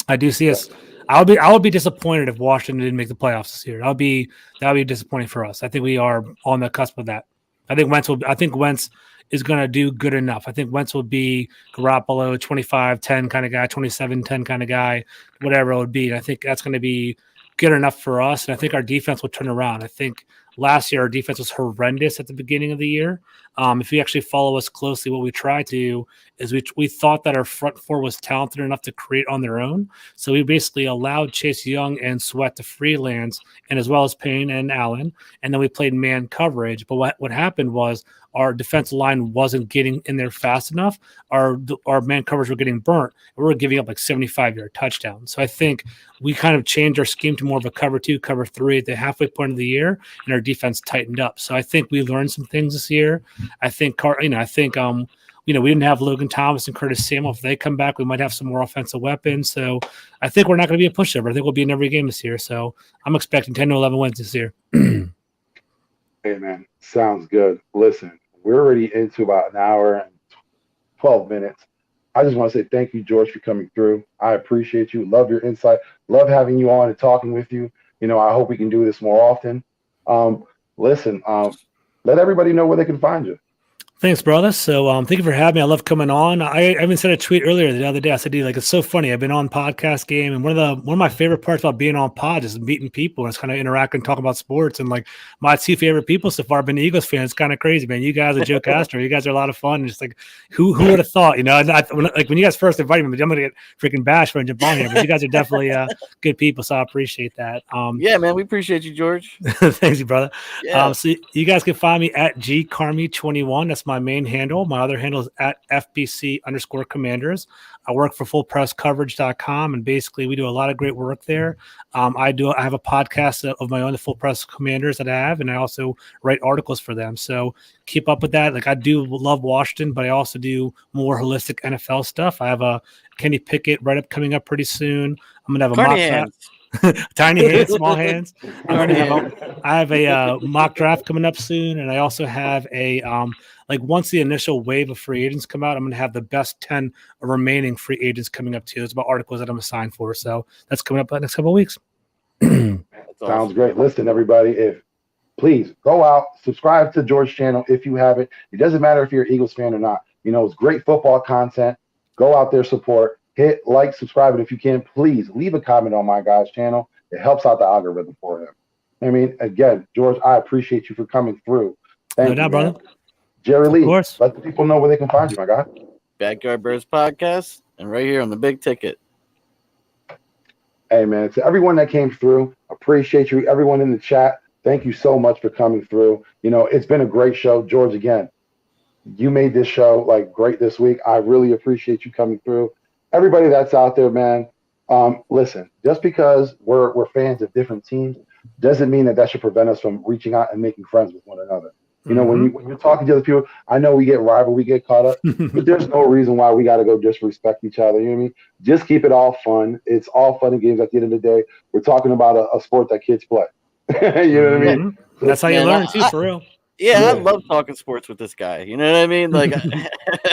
would be disappointed if Washington didn't make the playoffs this year. That would be disappointing for us. I think we are on the cusp of that. I think Wentz is going to do good enough. I think Wentz will be Garoppolo, 25-10 kind of guy, 27-10 kind of guy, whatever it would be. And I think that's going to be good enough for us. And I think our defense will turn around. I think last year our defense was horrendous at the beginning of the year. If you actually follow us closely, what we try to do is we thought that our front four was talented enough to create on their own. So we basically allowed Chase Young and Sweat to freelance, and as well as Payne and Allen. And then we played man coverage. But what happened was our defensive line wasn't getting in there fast enough. Our man coverage were getting burnt. We were giving up 75-yard touchdowns. So I think we kind of changed our scheme to more of a cover 2, cover 3 at the halfway point of the year, and our defense tightened up. So I think we learned some things this year. I think we didn't have Logan Thomas and Curtis Samuel. If they come back, we might have some more offensive weapons. So I think we're not going to be a pushover. I think we'll be in every game this year. So I'm expecting 10 to 11 wins this year. Hey, man, sounds good. Listen, we're already into about an hour and 12 minutes. I just want to say thank you, George, for coming through. I appreciate you. Love your insight. Love having you on and talking with you. I hope we can do this more often. Let everybody know where they can find you. Thanks, brother. So thank you for having me. I love coming on. I even sent a tweet earlier the other day. I said, dude, it's so funny. I've been on podcast game, and one of my favorite parts about being on pod is meeting people and it's kind of interacting, talking about sports. And my 2 favorite people so far have been Eagles fans. It's kind of crazy, man. You guys are Joe Castro. You guys are a lot of fun. And just who would have thought? When you guys first invited me, I'm gonna get freaking bashed when I jump on here. But you guys are definitely good people, so I appreciate that. Yeah, man, we appreciate you, George. Thanks, you brother. Yeah. So you guys can find me at gcarmi21. That's my main handle. My other handle is at FBC_Commanders. I work for fullpresscoverage.com, and basically we do a lot of great work there. I have a podcast of my own, the Full Press Commanders, that I have, and I also write articles for them. So keep up with that. I do love Washington, but I also do more holistic NFL stuff. I have a Kenny Pickett write-up coming up pretty soon. I'm going to have a mock draft. Tiny hands, small hands. I have a mock draft coming up soon, and I also have a once the initial wave of free agents come out, I'm going to have the best 10 remaining free agents coming up too. It's about articles that I'm assigned for, so that's coming up in the next couple of weeks. Sounds great. Listen, everybody, please go out, subscribe to George's channel if you haven't. It doesn't matter if you're an Eagles fan or not. It's great football content. Go out there, support. Hit like, subscribe, and if you can, please leave a comment on my guy's channel. It helps out the algorithm for him. Again, George, I appreciate you for coming through. Thank you, brother. Jerrylee, let the people know where they can find you, my guy. Backyard Birds Podcast, and right here on the Big Ticket. Hey, man, to everyone that came through, appreciate you. Everyone in the chat, thank you so much for coming through. It's been a great show. George, again, you made this show great this week. I really appreciate you coming through. Everybody that's out there, man, listen, just because we're fans of different teams doesn't mean that should prevent us from reaching out and making friends with one another. When you're talking to other people, I know we get rival, we get caught up, but there's no reason why we got to go disrespect each other. You know what I mean? Just keep it all fun. It's all fun and games at the end of the day. We're talking about a sport that kids play. You know what I mean? That's how you Man, learn too, for real. I love talking sports with this guy. You know what I mean? Like,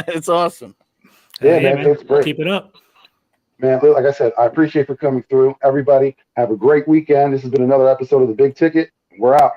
it's awesome. Yeah, man, it's great. Keep it up. Man, like I said, I appreciate for coming through. Everybody, have a great weekend. This has been another episode of The Big Ticket. We're out.